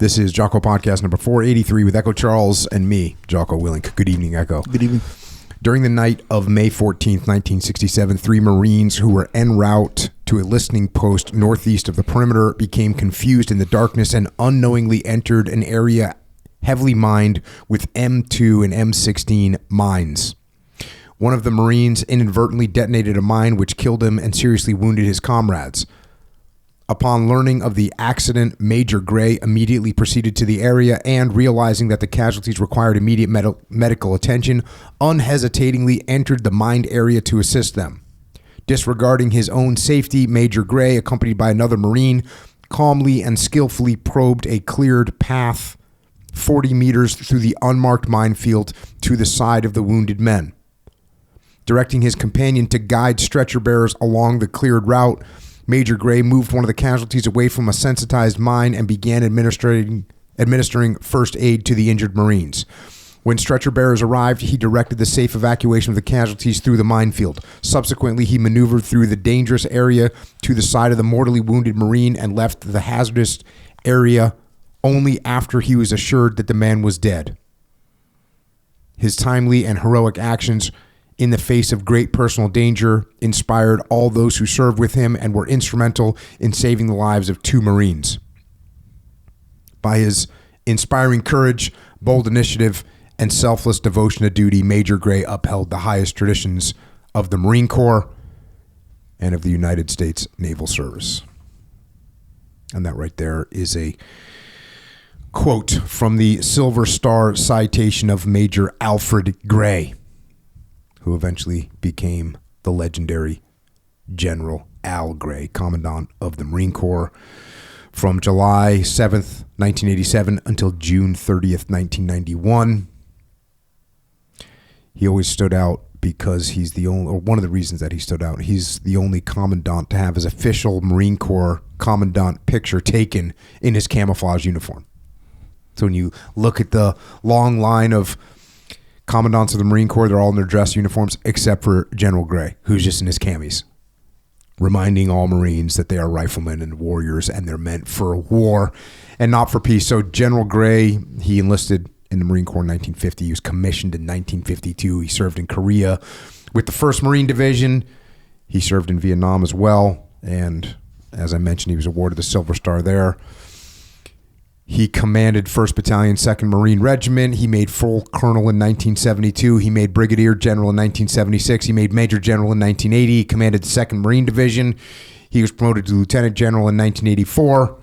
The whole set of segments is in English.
This is Jocko Podcast number 483 with Echo Charles and me, Jocko Willink. Good evening, Echo. Good evening. During the night of May 14th, 1967, 3 Marines who were en route to a listening post northeast of the perimeter became confused in the darkness and unknowingly entered an area heavily mined with M2 and M16 mines. One of the Marines inadvertently detonated a mine which killed him and seriously wounded his comrades. Upon learning of the accident, Major Gray immediately proceeded to the area and, realizing that the casualties required immediate medical attention, unhesitatingly entered the mined area to assist them. Disregarding his own safety, Major Gray, accompanied by another Marine, calmly and skillfully probed a cleared path 40 meters through the unmarked minefield to the side of the wounded men. Directing his companion to guide stretcher bearers along the cleared route, Major Gray moved one of the casualties away from a sensitized mine and began administering first aid to the injured Marines. When stretcher bearers arrived, he directed the safe evacuation of the casualties through the minefield. Subsequently, he maneuvered through the dangerous area to the side of the mortally wounded Marine and left the hazardous area only after he was assured that the man was dead. His timely and heroic actions in the face of great personal danger inspired all those who served with him and were instrumental in saving the lives of 2 Marines. By his inspiring courage, bold initiative, and selfless devotion to duty, Major Gray upheld the highest traditions of the Marine Corps and of the United States Naval Service. And that right there is a quote from the Silver Star citation of Major Alfred Gray, who eventually became the legendary General Al Gray, Commandant of the Marine Corps, from July 7th, 1987 until June 30th, 1991. He always stood out because he's the only, or one of the reasons that he stood out, he's the only commandant to have his official Marine Corps commandant picture taken in his camouflage uniform. So when you look at the long line of commandants of the Marine Corps, they're all in their dress uniforms except for General Gray, who's just in his camis, reminding all Marines that they are riflemen and warriors and they're meant for war and not for peace. So General Gray, he enlisted in the Marine Corps in 1950. He was commissioned in 1952. He served in Korea with the 1st Marine Division. He served in Vietnam as well. And as I mentioned, he was awarded the Silver Star there. He commanded 1st Battalion, 2nd Marine Regiment. He made full colonel in 1972. He made brigadier general in 1976. He made major general in 1980. He commanded the 2nd Marine Division. He was promoted to lieutenant general in 1984.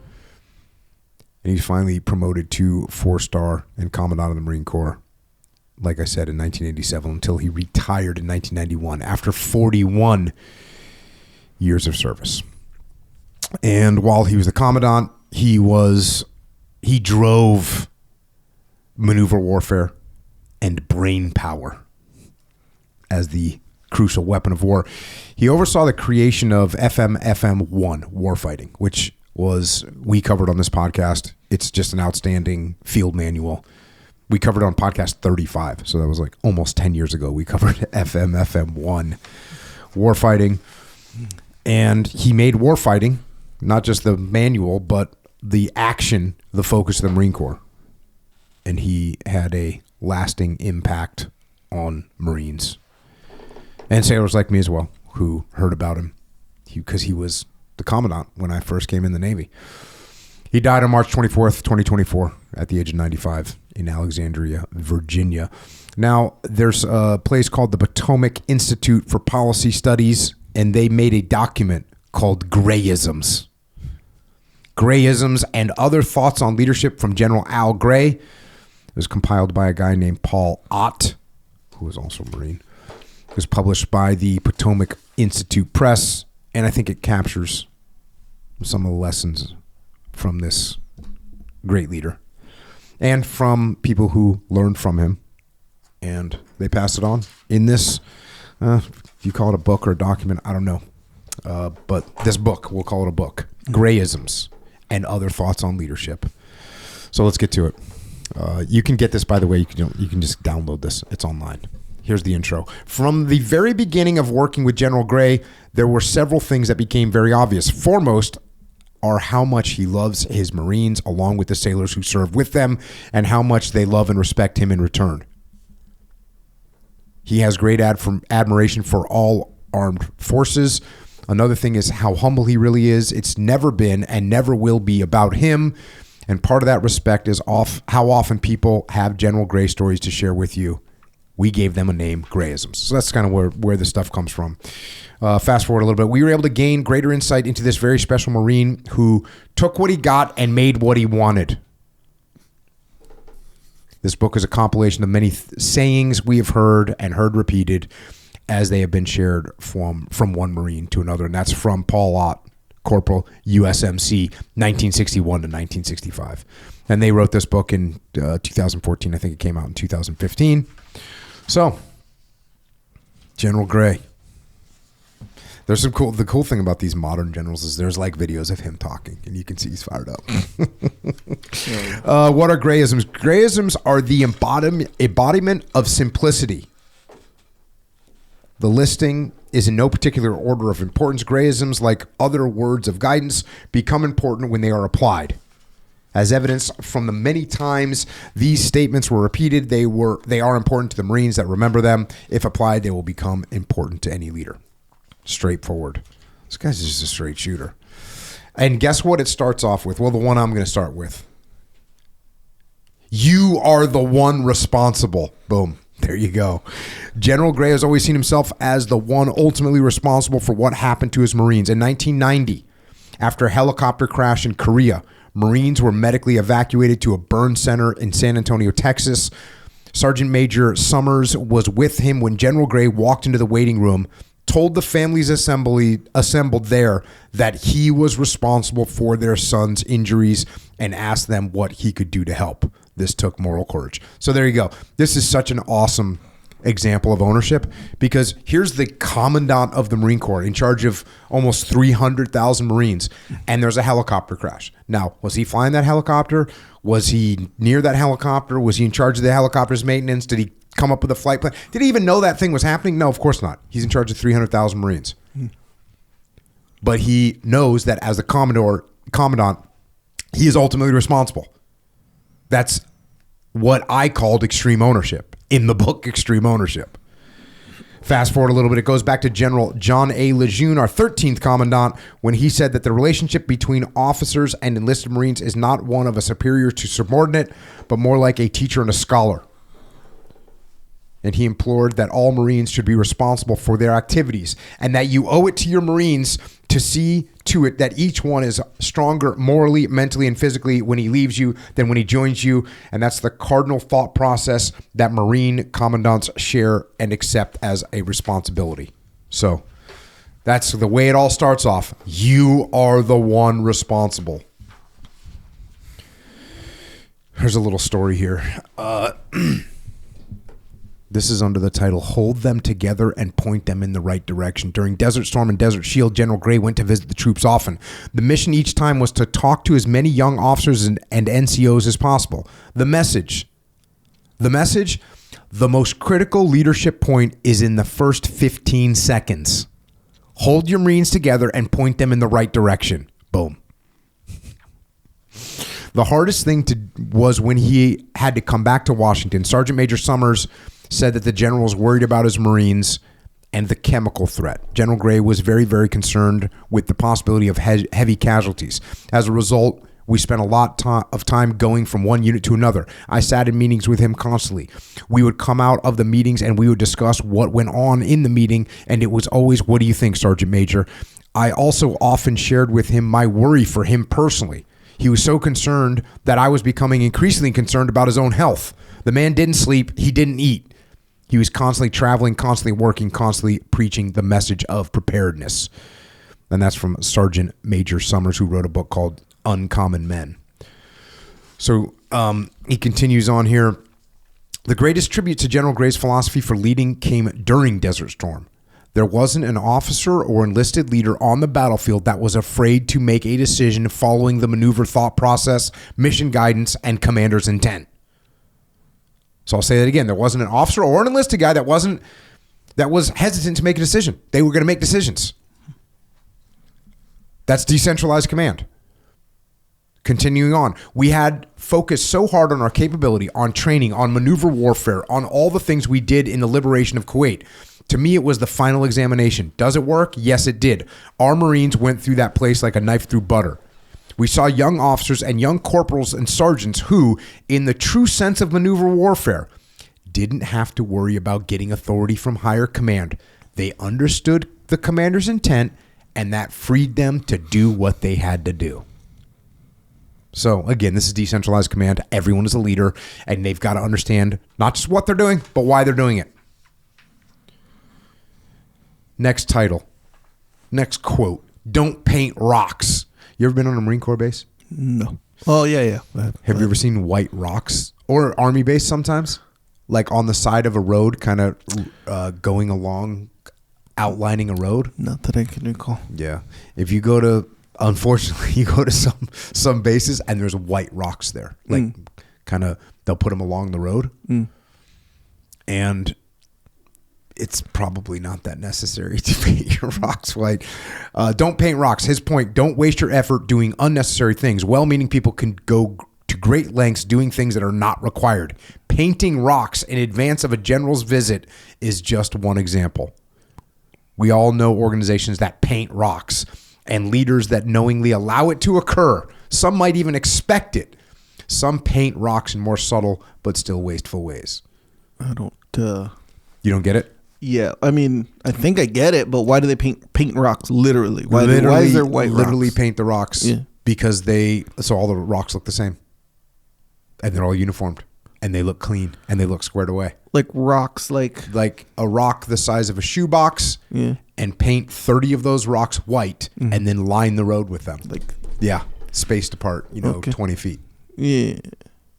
And he was finally promoted to 4-star and commandant of the Marine Corps, like I said, in 1987, until he retired in 1991 after 41 years of service. And while he was the commandant, he drove maneuver warfare and brain power as the crucial weapon of war. He oversaw the creation of FM-1 warfighting, which we covered on this podcast. It's just an outstanding field manual. We covered it on podcast 35, so that was like almost 10 years ago. We covered FM-1 warfighting. And he made warfighting, not just the manual, but the action, the focus of the Marine Corps. And he had a lasting impact on Marines and sailors like me as well, who heard about him because he was the commandant when I first came in the Navy. He died on March 24th, 2024 at the age of 95 in Alexandria, Virginia. Now, there's a place called the Potomac Institute for Policy Studies, and they made a document called Grayisms. Grayisms and Other Thoughts on Leadership from General Al Gray. It was compiled by a guy named Paul Ott, who was also a Marine. It was published by the Potomac Institute Press, and I think it captures some of the lessons from this great leader and from people who learned from him, and they pass it on in this, if you call it a book or a document, I don't know. But this book, we'll call it a book, Grayisms and Other Thoughts on Leadership. So let's get to it. You can get this, by the way, you can just download this. It's online. Here's the intro. From the very beginning of working with General Gray, there were several things that became very obvious. Foremost, are how much he loves his Marines along with the sailors who serve with them and how much they love and respect him in return. He has great admiration for all armed forces. Another thing is how humble he really is. It's never been and never will be about him. And part of that respect is how often people have General Gray stories to share with you. We gave them a name, Grayisms. So that's kind of where this stuff comes from. Fast forward a little bit. We were able to gain greater insight into this very special Marine who took what he got and made what he wanted. This book is a compilation of many sayings we have heard and heard repeated as they have been shared from one Marine to another. And that's from Paul Ott, Corporal USMC, 1961 to 1965. And they wrote this book in 2014. I think it came out in 2015. So, General Gray. There's some the cool thing about these modern generals is there's like videos of him talking, and you can see he's fired up. What are Grayisms? Grayisms are the embodiment of simplicity. The listing is in no particular order of importance. Grayisms, like other words of guidance, become important when they are applied. As evidence from the many times these statements were repeated, they are important to the Marines that remember them. If applied, they will become important to any leader. Straightforward. This guy's just a straight shooter. And guess what it starts off with? Well, the one I'm going to start with. You are the one responsible. Boom. There you go. General Gray has always seen himself as the one ultimately responsible for what happened to his Marines. In 1990, after a helicopter crash in Korea, Marines were medically evacuated to a burn center in San Antonio, Texas. Sergeant Major Summers was with him when General Gray walked into the waiting room, told the families assembled there that he was responsible for their son's injuries and asked them what he could do to help. This took moral courage. So there you go. This is such an awesome example of ownership because here's the commandant of the Marine Corps in charge of almost 300,000 Marines, and there's a helicopter crash. Now, was he flying that helicopter? Was he near that helicopter? Was he in charge of the helicopter's maintenance? Did he come up with a flight plan? Did he even know that thing was happening? No, of course not. He's in charge of 300,000 Marines. But he knows that as the commandant, he is ultimately responsible. That's what I called extreme ownership in the book, Extreme Ownership. Fast forward a little bit. It goes back to General John A. Lejeune, our 13th commandant, when he said that the relationship between officers and enlisted Marines is not one of a superior to subordinate, but more like a teacher and a scholar. And he implored that all Marines should be responsible for their activities and that you owe it to your Marines to see to it that each one is stronger morally, mentally, and physically when he leaves you than when he joins you. And that's the cardinal thought process that Marine commandants share and accept as a responsibility. So that's the way it all starts off. You are the one responsible. Here's a little story here. This is under the title, Hold Them Together and Point Them in the Right Direction. During Desert Storm and Desert Shield, General Gray went to visit the troops often. The mission each time was to talk to as many young officers and NCOs as possible. The message, the most critical leadership point is in the first 15 seconds. Hold your Marines together and point them in the right direction. Boom. The hardest thing was when he had to come back to Washington. Sergeant Major Summers said that the general was worried about his Marines and the chemical threat. General Gray was very, very concerned with the possibility of heavy casualties. As a result, we spent a lot of time going from one unit to another. I sat in meetings with him constantly. We would come out of the meetings and we would discuss what went on in the meeting, and it was always, what do you think, Sergeant Major? I also often shared with him my worry for him personally. He was so concerned that I was becoming increasingly concerned about his own health. The man didn't sleep. He didn't eat. He was constantly traveling, constantly working, constantly preaching the message of preparedness. And that's from Sergeant Major Summers, who wrote a book called Uncommon Men. So he continues on here. The greatest tribute to General Gray's philosophy for leading came during Desert Storm. There wasn't an officer or enlisted leader on the battlefield that was afraid to make a decision following the maneuver thought process, mission guidance, and commander's intent. So I'll say that again. There wasn't an officer or an enlisted guy that was hesitant to make a decision. They were going to make decisions. That's decentralized command. Continuing on, we had focused so hard on our capability, on training, on maneuver warfare, on all the things we did in the liberation of Kuwait. To me, it was the final examination. Does it work? Yes, it did. Our Marines went through that place like a knife through butter. We saw young officers and young corporals and sergeants who, in the true sense of maneuver warfare, didn't have to worry about getting authority from higher command. They understood the commander's intent, and that freed them to do what they had to do. So, again, this is decentralized command. Everyone is a leader, and they've got to understand not just what they're doing, but why they're doing it. Next title. Next quote. Don't paint rocks. You ever been on a Marine Corps base? No. Oh, yeah. Have you ever seen white rocks? Or Army base sometimes? Like on the side of a road, kind of going along, outlining a road? Not that I can recall. Yeah. If you go to... Unfortunately, you go to some bases and there's white rocks there. Like kind of, they'll put them along the road. And it's probably not that necessary to paint your rocks white. Don't paint rocks. His point, don't waste your effort doing unnecessary things. Well-meaning people can go to great lengths doing things that are not required. Painting rocks in advance of a general's visit is just one example. We all know organizations that paint rocks, and leaders that knowingly allow it to occur. Some might even expect it. Some paint rocks in more subtle but still wasteful ways. I don't... You don't get it? Yeah, I mean, I think I get it, but why do they paint rocks literally? Why is there white literally rocks? Paint the rocks because so all the rocks look the same. And they're all uniformed. And they look clean. And they look squared away. Like rocks, like a rock the size of a shoebox. Yeah. And paint 30 of those rocks white and then line the road with them. Spaced apart, 20 feet. Yeah.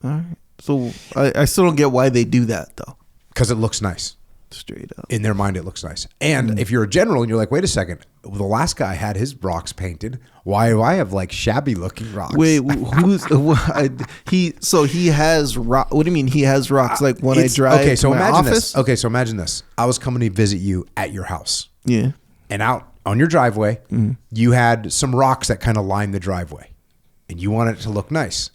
All right. So I still don't get why they do that, though. Because it looks nice. Straight up. In their mind, it looks nice. And if you're a general and you're like, wait a second, the last guy had his rocks painted. Why do I have like shabby looking rocks? Wait, he has rock. What do you mean he has rocks? Like when I drive to my office? So imagine this. I was coming to visit you at your house. Yeah. And out on your driveway, you had some rocks that kind of lined the driveway. And you wanted it to look nice.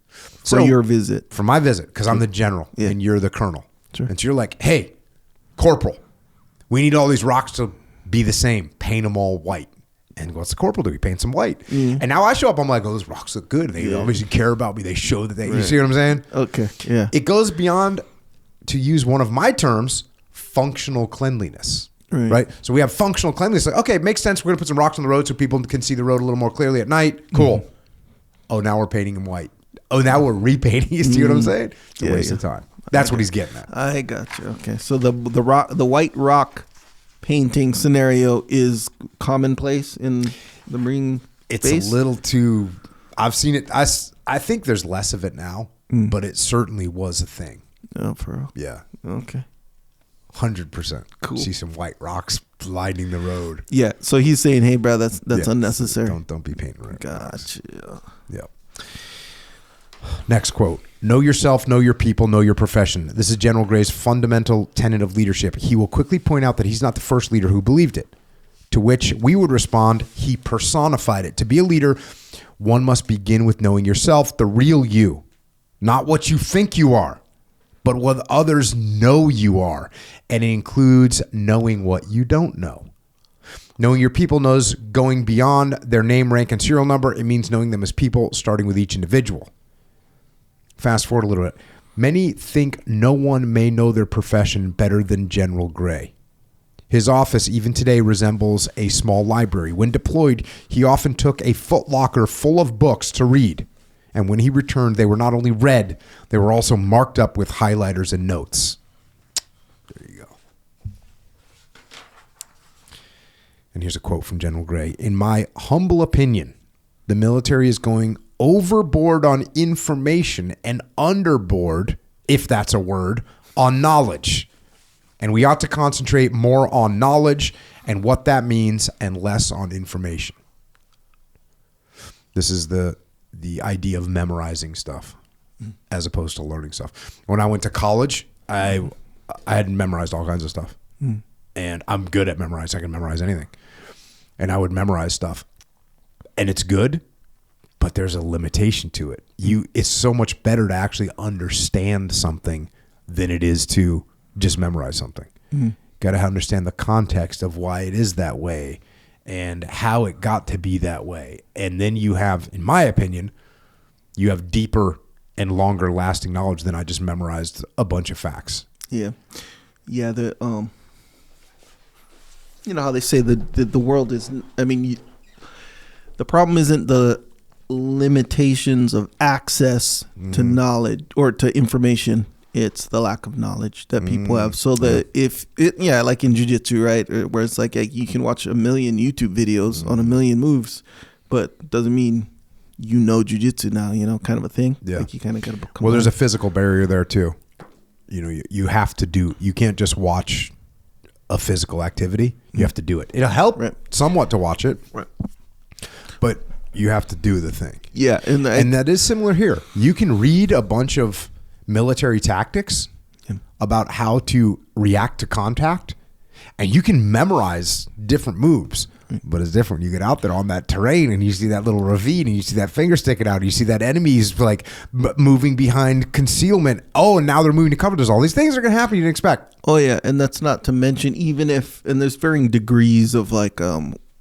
For your visit. For my visit, because I'm the general and you're the colonel. Sure. And so you're like, hey, corporal, we need all these rocks to be the same. Paint them all white. And what's the corporal do? He paints them white. And now I show up, I'm like, oh, those rocks look good. They obviously care about me. They show that they, you see what I'm saying? Okay, yeah. It goes beyond, to use one of my terms, functional cleanliness. Right? So we have functional cleanliness. Like, okay, it makes sense. We're going to put some rocks on the road so people can see the road a little more clearly at night. Cool. Oh, now we're painting them white. Oh, now we're repainting. You see what I'm saying? It's a waste of time. That's what he's getting at. I got you. Okay, so the white rock painting scenario is commonplace in the Marine It's base? a little too... I've seen it. I think there's less of it now, but it certainly was a thing. Oh, for real? Yeah. Okay. 100%. Cool. See some white rocks lining the road. Yeah. So he's saying, "Hey, bro, that's unnecessary. Don't be painting red. Gotcha." Yep. Next quote. Know yourself, know your people, know your profession. This is General Gray's fundamental tenet of leadership. He will quickly point out that he's not the first leader who believed it. To which we would respond, he personified it. To be a leader, one must begin with knowing yourself, the real you. Not what you think you are, but what others know you are. And it includes knowing what you don't know. Knowing your people knows going beyond their name, rank, and serial number. It means knowing them as people, starting with each individual. Fast forward a little bit. Many think no one may know their profession better than General Gray. His office, even today, resembles a small library. When deployed, he often took a footlocker full of books to read. And when he returned, they were not only read, they were also marked up with highlighters and notes. There you go. And here's a quote from General Gray. In my humble opinion, the military is going overboard on information and underboard, if that's a word, on knowledge. And we ought to concentrate more on knowledge and what that means and less on information. This is the idea of memorizing stuff as opposed to learning stuff. When I went to college, I had memorized all kinds of stuff. And I'm good at memorizing. I can memorize anything. And I would memorize stuff. And it's good. but there's a limitation to it. It's so much better to actually understand something than it is to just memorize something. Got to understand the context of why it is that way and how it got to be that way. And then you have, in my opinion, you have deeper and longer lasting knowledge than I just memorized a bunch of facts. Yeah. The you know how they say the world is, I mean, the problem isn't the limitations of access to knowledge or to information. It's the lack of knowledge that people have. So that like in jiu-jitsu, right? Where it's like you can watch a million YouTube videos on a million moves, but doesn't mean you know jiu-jitsu now, kind of a thing. Yeah. Like you kind of got to Well, there's a physical barrier there too. You have to you can't just watch a physical activity. You have to do it. It'll help somewhat to watch it. Right. But you have to do the thing. Yeah. And that is similar here. You can read a bunch of military tactics about how to react to contact, and you can memorize different moves. But it's different. You get out there on that terrain and you see that little ravine and you see that finger sticking out and you see that enemies like moving behind concealment. Oh, and now they're moving to cover. There's all these things that are going to happen you didn't expect. Oh, yeah. And that's not to mention even if, and there's varying degrees of like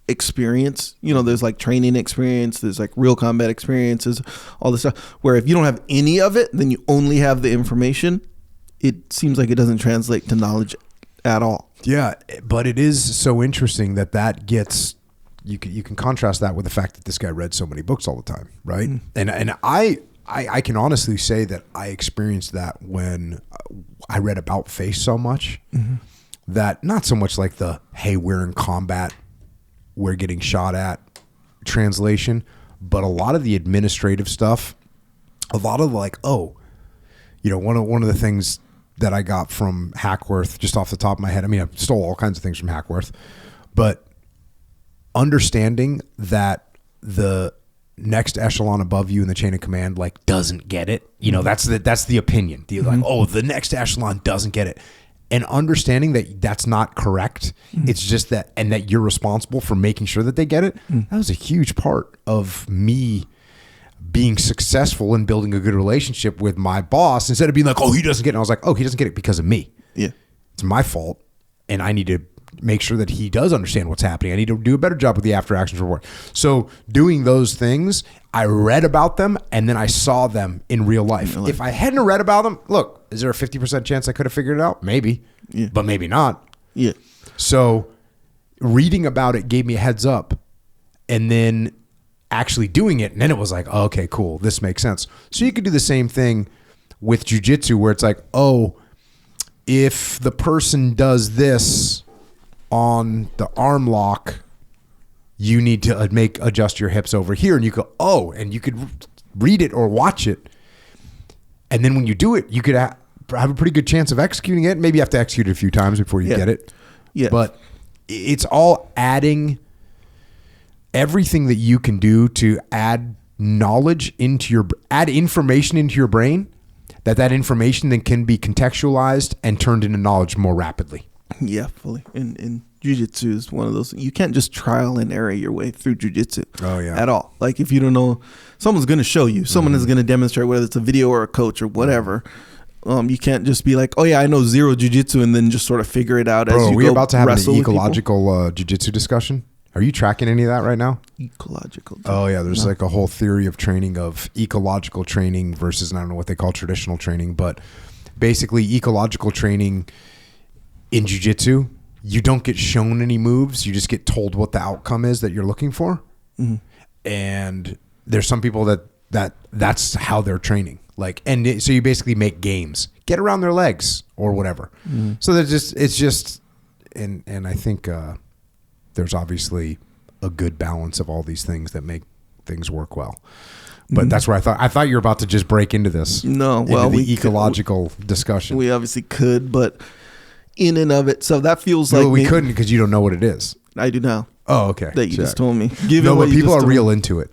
experience. There's like training experience. There's like real combat experiences, all this stuff. Where if you don't have any of it, then you only have the information. It seems like it doesn't translate to knowledge at all. Yeah, but it is so interesting that gets you can contrast that with the fact that this guy read so many books all the time, right? And I can honestly say that I experienced that when I read about face so much that not so much like the hey, we're in combat, we're getting shot at translation, but a lot of the administrative stuff, a lot of like one of the things that I got from Hackworth, just off the top of my head. I mean, I stole all kinds of things from Hackworth, but understanding that the next echelon above you in the chain of command like doesn't get it. That's the opinion. The next echelon doesn't get it, and understanding that that's not correct. It's just that, and that you're responsible for making sure that they get it. That was a huge part of me being successful in building a good relationship with my boss, instead of being like, oh, he doesn't get it. And I was like, oh, he doesn't get it because of me. Yeah. It's my fault. And I need to make sure that he does understand what's happening. I need to do a better job with the after actions report. So doing those things, I read about them and then I saw them in real life. If I hadn't read about them, look, is there a 50% chance I could have figured it out? Maybe, but maybe not. Yeah. So reading about it gave me a heads up, and then actually doing it, and then it was like, oh, okay, cool, this makes sense. So you could do the same thing with jiu-jitsu, where it's like, oh, if the person does this on the arm lock, you need to adjust your hips over here, and you go, oh, and you could read it or watch it, and then when you do it, you could have a pretty good chance of executing it. Maybe you have to execute it a few times before you get it. Yeah, but it's all adding everything that you can do to add knowledge add information into your brain, that information then can be contextualized and turned into knowledge more rapidly. Yeah, fully. And jiu-jitsu is one of those, you can't just trial and error your way through jiu-jitsu. Oh, yeah. At all. Like if you don't know, someone's going to show you, someone is going to demonstrate, whether it's a video or a coach or whatever. You can't just be like, oh yeah, I know zero jiu-jitsu, and then just sort of figure it out as you go. Are we about to have an ecological jiu-jitsu discussion? Are you tracking any of that right now? Ecological. Oh, yeah. There's like a whole theory of training of ecological training versus, I don't know what they call traditional training, but basically ecological training in jiu-jitsu, you don't get shown any moves. You just get told what the outcome is that you're looking for. And there's some people that's how they're training. So you basically make games, get around their legs or whatever. So it's just, and I think, there's obviously a good balance of all these things that make things work well. But that's where I thought you were about to just break into this. No, well, the ecological discussion. We obviously could, but in and of it, so that feels like we couldn't because you don't know what it is. I do now. Oh, okay. That you just told me. But people are real into it.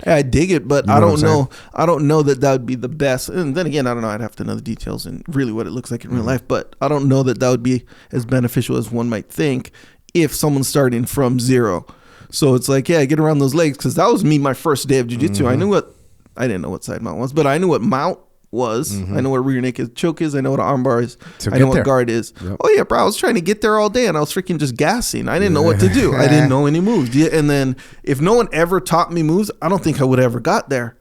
I dig it, but I don't know. I don't know that would be the best. And then again, I don't know. I'd have to know the details and really what it looks like in real life. But I don't know that would be as beneficial as one might think if someone's starting from zero. So it's like, yeah, I get around those legs because that was me my first day of jiu-jitsu. I didn't know what side mount was, but I knew what mount was. I know what rear naked choke is. I know what an arm bar is. I know what guard is. Yep. Oh yeah, bro, I was trying to get there all day and I was freaking just gassing. I didn't know what to do. I didn't know any moves. And then if no one ever taught me moves, I don't think I would have ever got there.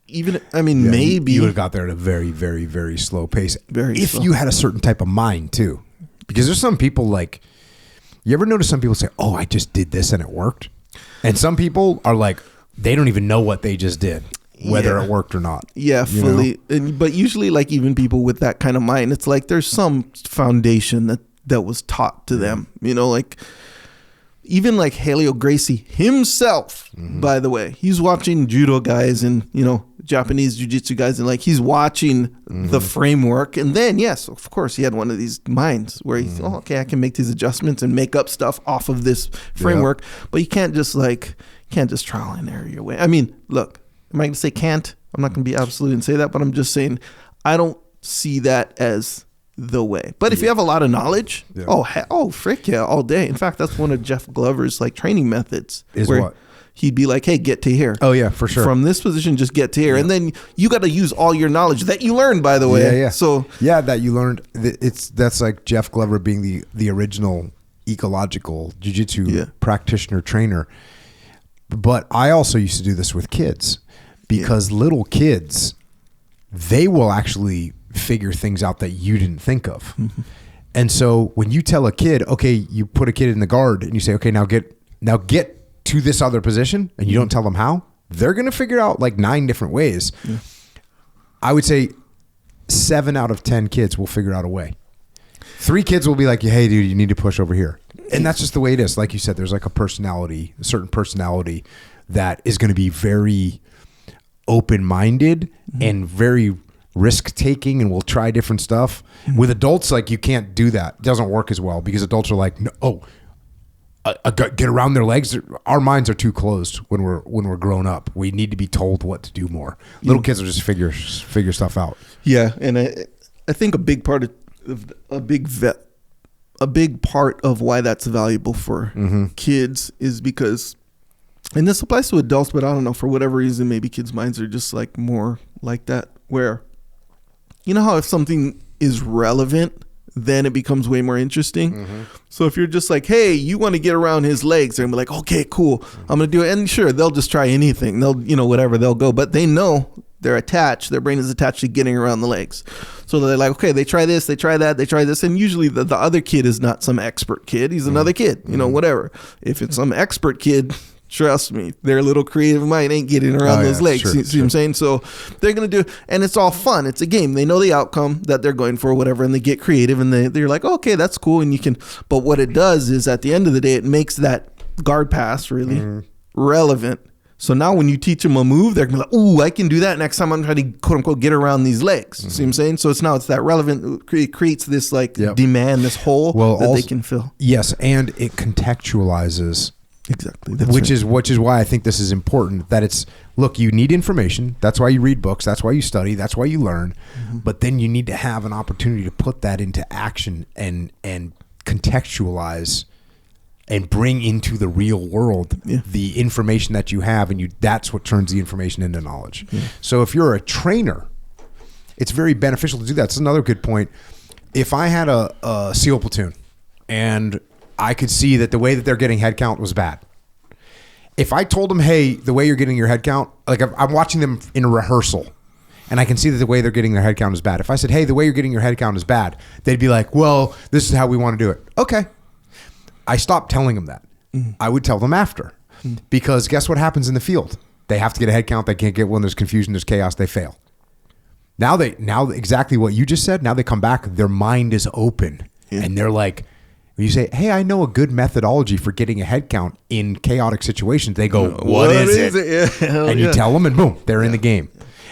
Even, I mean, maybe you would have got there at a very, very, very slow pace. If you had a certain type of mind too, because there's some people like, you ever notice some people say, "Oh, I just did this and it worked," and some people are like, they don't even know what they just did, whether it worked or not. Yeah, fully. But usually, like even people with that kind of mind, it's like there's some foundation that was taught to them. You know, like. Even like Helio Gracie himself, by the way, he's watching judo guys and, you know, Japanese jiu-jitsu guys, and like he's watching the framework. And then, yes, of course, he had one of these minds where he's, oh, okay, I can make these adjustments and make up stuff off of this framework. But you can't just trial and error your way. I mean, look, am I going to say can't? I'm not going to be absolute and say that, but I'm just saying I don't see that as the way. But if you have a lot of knowledge, frick yeah, all day. In fact, that's one of Jeff Glover's like training methods. Is what? He'd be like, hey, get to here. Oh yeah, for sure. From this position, just get to here. And then you got to use all your knowledge that you learned, by the way. Yeah. So that you learned. That's like Jeff Glover being the original ecological jiu-jitsu practitioner trainer. But I also used to do this with kids because little kids, they will actually figure things out that you didn't think of. And so when you tell a kid, okay, you put a kid in the guard and you say, okay, now get to this other position, and you don't tell them how, they're going to figure out like 9 different ways. I would say 7 out of 10 kids will figure out a way. 3 kids will be like, hey dude, you need to push over here. And that's just the way it is. Like you said, there's like a certain personality that is going to be very open-minded and very risk-taking, and will try different stuff. With adults, like you can't do that. It doesn't work as well because adults are like, no, get around their legs. Our minds are too closed when we're grown up. We need to be told what to do more. Little kids will just figure stuff out. Yeah, and I think a big part of why that's valuable for kids is because, and this applies to adults, but I don't know, for whatever reason, maybe kids' minds are just like more like that, where, you know how if something is relevant, then it becomes way more interesting. So if you're just like, hey, you want to get around his legs, they're gonna be like, okay, cool, I'm gonna do it. And sure, they'll just try anything. They'll, you know, whatever, they'll go. But they know they're attached. Their brain is attached to getting around the legs. So they're like, okay, they try this, they try that, they try this. And usually the other kid is not some expert kid. He's another kid, you know, whatever. If it's some expert kid, trust me, their little creative mind ain't getting around those legs. See what I'm saying? So they're going to do, and it's all fun. It's a game. They know the outcome that they're going for, whatever, and they get creative, and they're like, oh, okay, that's cool. And you can, but what it does is at the end of the day, it makes that guard pass really relevant. So now when you teach them a move, they're going to be like, ooh, I can do that next time I'm trying to quote unquote get around these legs. See what I'm saying? So it's that relevant, it creates this like demand, this hole that also, they can fill. Yes. And it contextualizes. Exactly. Which is why I think this is important, that it's, look, you need information. That's why you read books. That's why you study. That's why you learn. But then you need to have an opportunity to put that into action and contextualize and bring into the real world the information that you have, and that's what turns the information into knowledge. So if you're a trainer, it's very beneficial to do that. It's another good point. If I had a SEAL platoon and I could see that the way that they're getting head count was bad, if I told them, hey, the way you're getting your head count, like I'm watching them in a rehearsal and I can see that the way they're getting their head count is bad. If I said, hey, the way you're getting your head count is bad, they'd be like, well, this is how we want to do it. Okay. I stopped telling them that. I would tell them after, because guess what happens in the field? They have to get a head count. They can't get one. There's confusion. There's chaos. They fail. Now exactly what you just said. Now they come back. Their mind is open and they're like, when you say, hey, I know a good methodology for getting a head count in chaotic situations, they go, what is it? And you tell them and boom, they're in the game.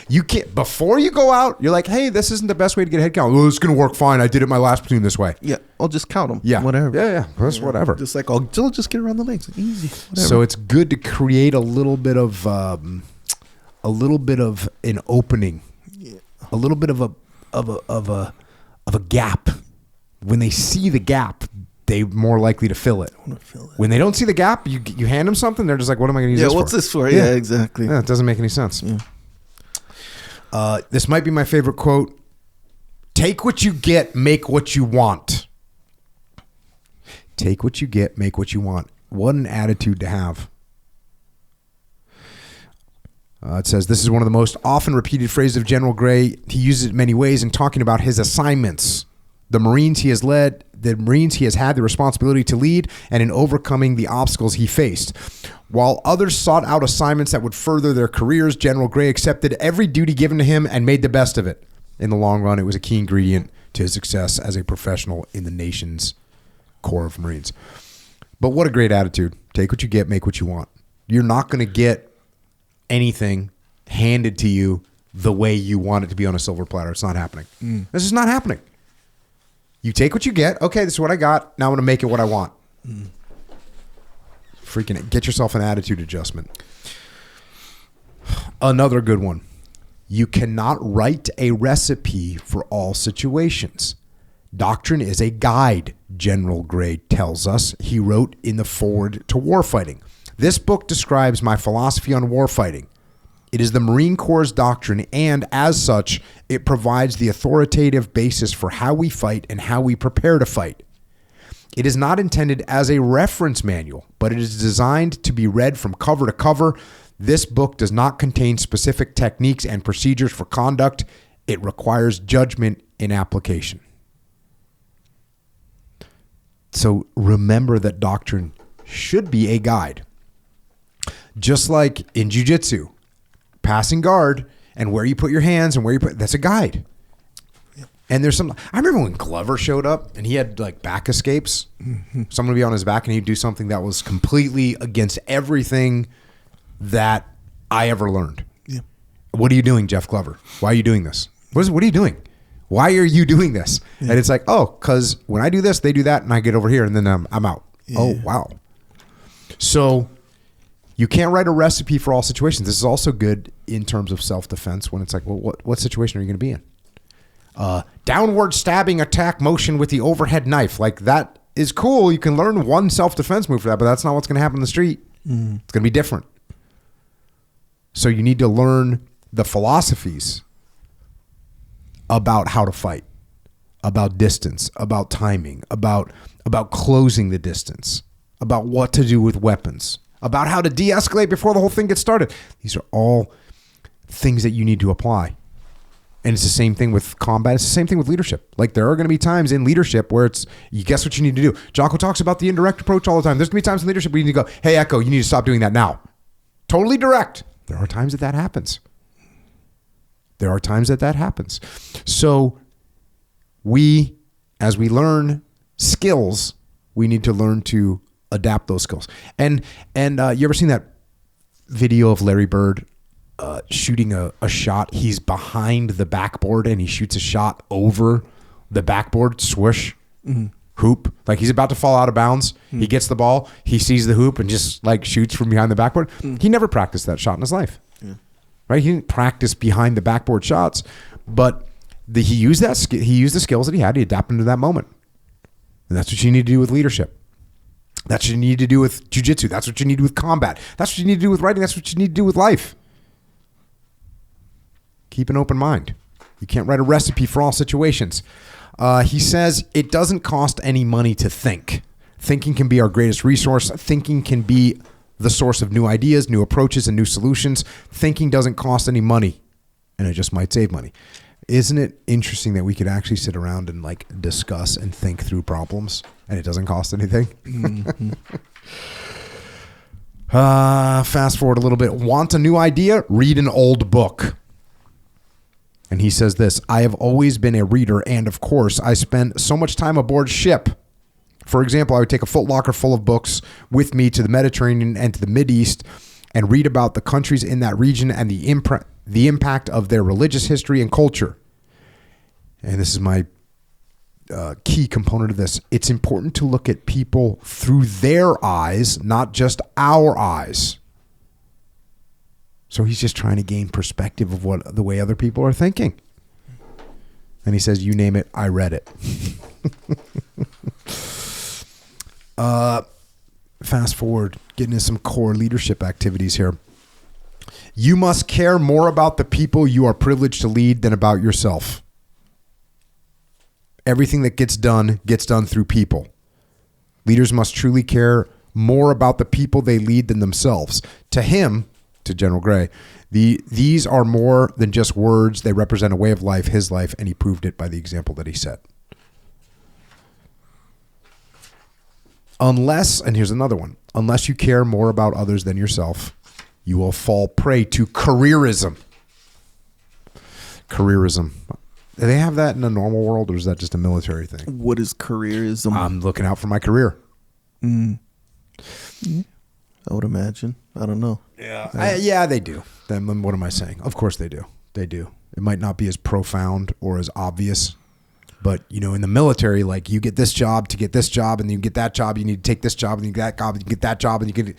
You can't, before you go out, you're like, hey, this isn't the best way to get a head count. Well, it's going to work fine. I did it my last platoon this way. Yeah. I'll just count them. Yeah. Whatever. Yeah. That's whatever. Just like, I'll just get around the legs. Easy. Whatever. So it's good to create a little bit of an opening, a little bit of a gap. When they see the gap, they're more likely to fill it. When they don't see the gap, you hand them something, they're just like, what am I going to use this for? Yeah, what's this for? Yeah, exactly. Yeah, it doesn't make any sense. Yeah. This might be my favorite quote. Take what you get, make what you want. Take what you get, make what you want. What an attitude to have. It says, this is one of the most often repeated phrases of General Gray. He uses it in many ways in talking about his assignments. The Marines he has led, the Marines he has had the responsibility to lead, and in overcoming the obstacles he faced. While others sought out assignments that would further their careers, General Gray accepted every duty given to him and made the best of it. In the long run, it was a key ingredient to his success as a professional in the nation's Corps of Marines. But what a great attitude. Take what you get, make what you want. You're not going to get anything handed to you the way you want it to be on a silver platter. It's not happening. This is not happening. You take what you get. Okay, this is what I got. Now I'm going to make it what I want. Freaking get yourself an attitude adjustment. Another good one. You cannot write a recipe for all situations. Doctrine is a guide, General Gray tells us. He wrote in the foreword to Warfighting. This book describes my philosophy on warfighting. It is the Marine Corps' doctrine, and as such, it provides the authoritative basis for how we fight and how we prepare to fight. It is not intended as a reference manual, but it is designed to be read from cover to cover. This book does not contain specific techniques and procedures for conduct. It requires judgment in application. So remember that doctrine should be a guide. Just like in jiu-jitsu, passing guard and where you put your hands and where you put, that's a guide. Yep. And there's some, I remember when Glover showed up and he had like back escapes. Someone would be on his back and he'd do something that was completely against everything that I ever learned. Yeah. What are you doing, Jeff Glover? Why are you doing this? What are you doing? Why are you doing this? Yeah. And it's like, oh, because when I do this, they do that and I get over here and then I'm out. Yeah. Oh, wow. So you can't write a recipe for all situations. This is also good in terms of self-defense when it's like, well, what situation are you going to be in? Downward stabbing attack motion with the overhead knife. Like that is cool. You can learn one self-defense move for that, but that's not what's going to happen in the street. It's going to be different. So you need to learn the philosophies about how to fight, about distance, about timing, about closing the distance, about what to do with weapons, about how to de-escalate before the whole thing gets started. These are all things that you need to apply. And it's the same thing with combat. It's the same thing with leadership. Like there are going to be times in leadership where it's, you guess what you need to do. Jocko talks about the indirect approach all the time. There's going to be times in leadership where you need to go, hey, Echo, you need to stop doing that now. Totally direct. There are times that happens. So as we learn skills, we need to learn to adapt those skills. And you ever seen that video of Larry Bird shooting a shot? He's behind the backboard and he shoots a shot over the backboard, swoosh, hoop. Like he's about to fall out of bounds. He gets the ball. He sees the hoop and just like shoots from behind the backboard. He never practiced that shot in his life. Yeah. Right? He didn't practice behind the backboard shots, but he used the skills that he had. He adapted to that moment. And that's what you need to do with leadership. That's what you need to do with jiu-jitsu. That's what you need to do with combat. That's what you need to do with writing. That's what you need to do with life. Keep an open mind. You can't write a recipe for all situations. He says it doesn't cost any money to think. Thinking can be our greatest resource. Thinking can be the source of new ideas, new approaches, and new solutions. Thinking doesn't cost any money, and it just might save money. Isn't it interesting that we could actually sit around and like discuss and think through problems, and it doesn't cost anything? Fast forward a little bit. Want a new idea? Read an old book. And he says this, I have always been a reader, and of course, I spent so much time aboard ship. For example, I would take a footlocker full of books with me to the Mediterranean and to the Mideast and read about the countries in that region and the impact of their religious history and culture. And this is my key component of this. It's important to look at people through their eyes, not just our eyes. So he's just trying to gain perspective of what the way other people are thinking. And he says, you name it, I read it. Fast forward, getting into some core leadership activities here. You must care more about the people you are privileged to lead than about yourself. Everything that gets done through people. Leaders must truly care more about the people they lead than themselves. To him, to General Gray, these are more than just words. They represent a way of life, his life, and he proved it by the example that he set. Unless, and here's another one, unless you care more about others than yourself, you will fall prey to careerism. Careerism. Do they have that in the normal world, or is that just a military thing? What is careerism? I'm looking out for my career. I would imagine. I don't know. Yeah. Yeah, they do. Then what am I saying? Of course they do. They do. It might not be as profound or as obvious, but in the military, like you get this job to get this job, and you get that job, you need to take this job, and you get that job, and you get that job, and you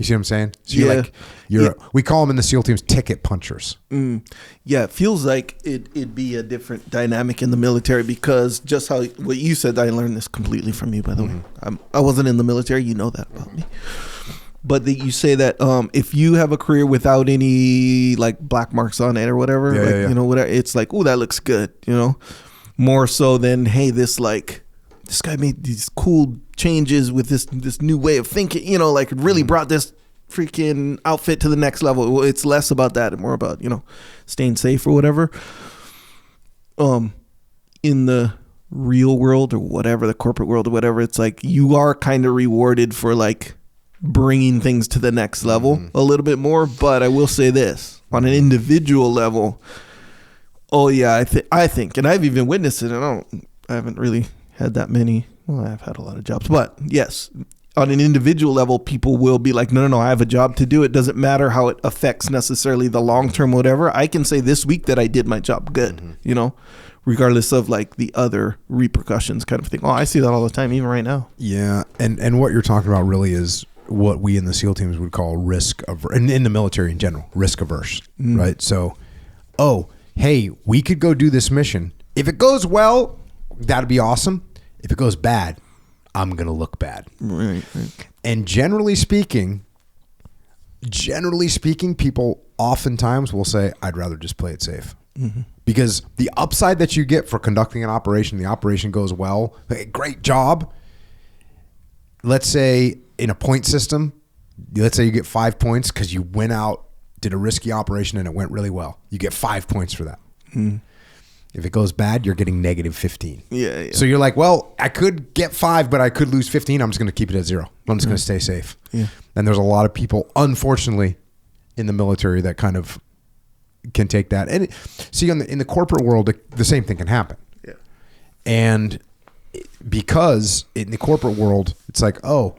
see what I'm saying? So we call them in the SEAL teams ticket punchers. Yeah, it feels like it'd be a different dynamic in the military, because just how what you said, I learned this completely from you, by the way. I wasn't in the military, you know that about me. But you say that if you have a career without any like black marks on it or whatever, whatever, it's like, oh, that looks good, more so than, hey, this guy made these cool changes with this new way of thinking, like it really brought this freaking outfit to the next level. It's less about that and more about, staying safe or whatever. In the real world or whatever, the corporate world or whatever, it's like you are kind of rewarded for like bringing things to the next level a little bit more. But I will say this, on an individual level, oh yeah, I think, and I've even witnessed it, and I haven't really had that many. Well, I've had a lot of jobs, but yes, on an individual level, people will be like, no, I have a job to do. It doesn't matter how it affects necessarily the long-term, whatever. I can say this week that I did my job good, regardless of like the other repercussions kind of thing. Oh, I see that all the time, even right now. Yeah. And what you're talking about really is what we in the SEAL teams would call risk averse, and in the military in general, risk averse, right? So, hey, we could go do this mission. If it goes well, that'd be awesome. If it goes bad, I'm going to look bad. Right. And generally speaking, people oftentimes will say, I'd rather just play it safe. Because the upside that you get for conducting an operation, the operation goes well, hey, great job. Let's say in a point system, let's say you get 5 points because you went out, did a risky operation, and it went really well. You get 5 points for that. If it goes bad, you're getting negative 15. Yeah. So you're like, well, I could get 5, but I could lose 15. I'm just going to keep it at 0. I'm just going to stay safe. Yeah. And there's a lot of people, unfortunately, in the military that kind of can take that. And in the corporate world, the same thing can happen. Yeah. And because in the corporate world, it's like, oh,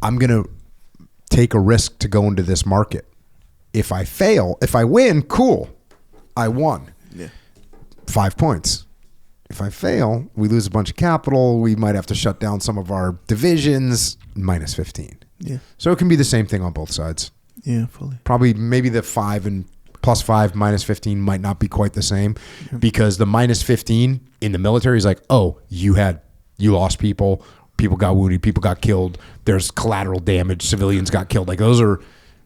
I'm going to take a risk to go into this market. If I win, cool. I won. Yeah. 5 points. If I fail, we lose a bunch of capital. We might have to shut down some of our divisions. Minus 15. Yeah. So it can be the same thing on both sides. Yeah, fully. Probably maybe the 5 and plus 5 minus 15 might not be quite the same, because the minus 15 in the military is like, oh, you lost people got wounded, people got killed, there's collateral damage, civilians got killed. Like those are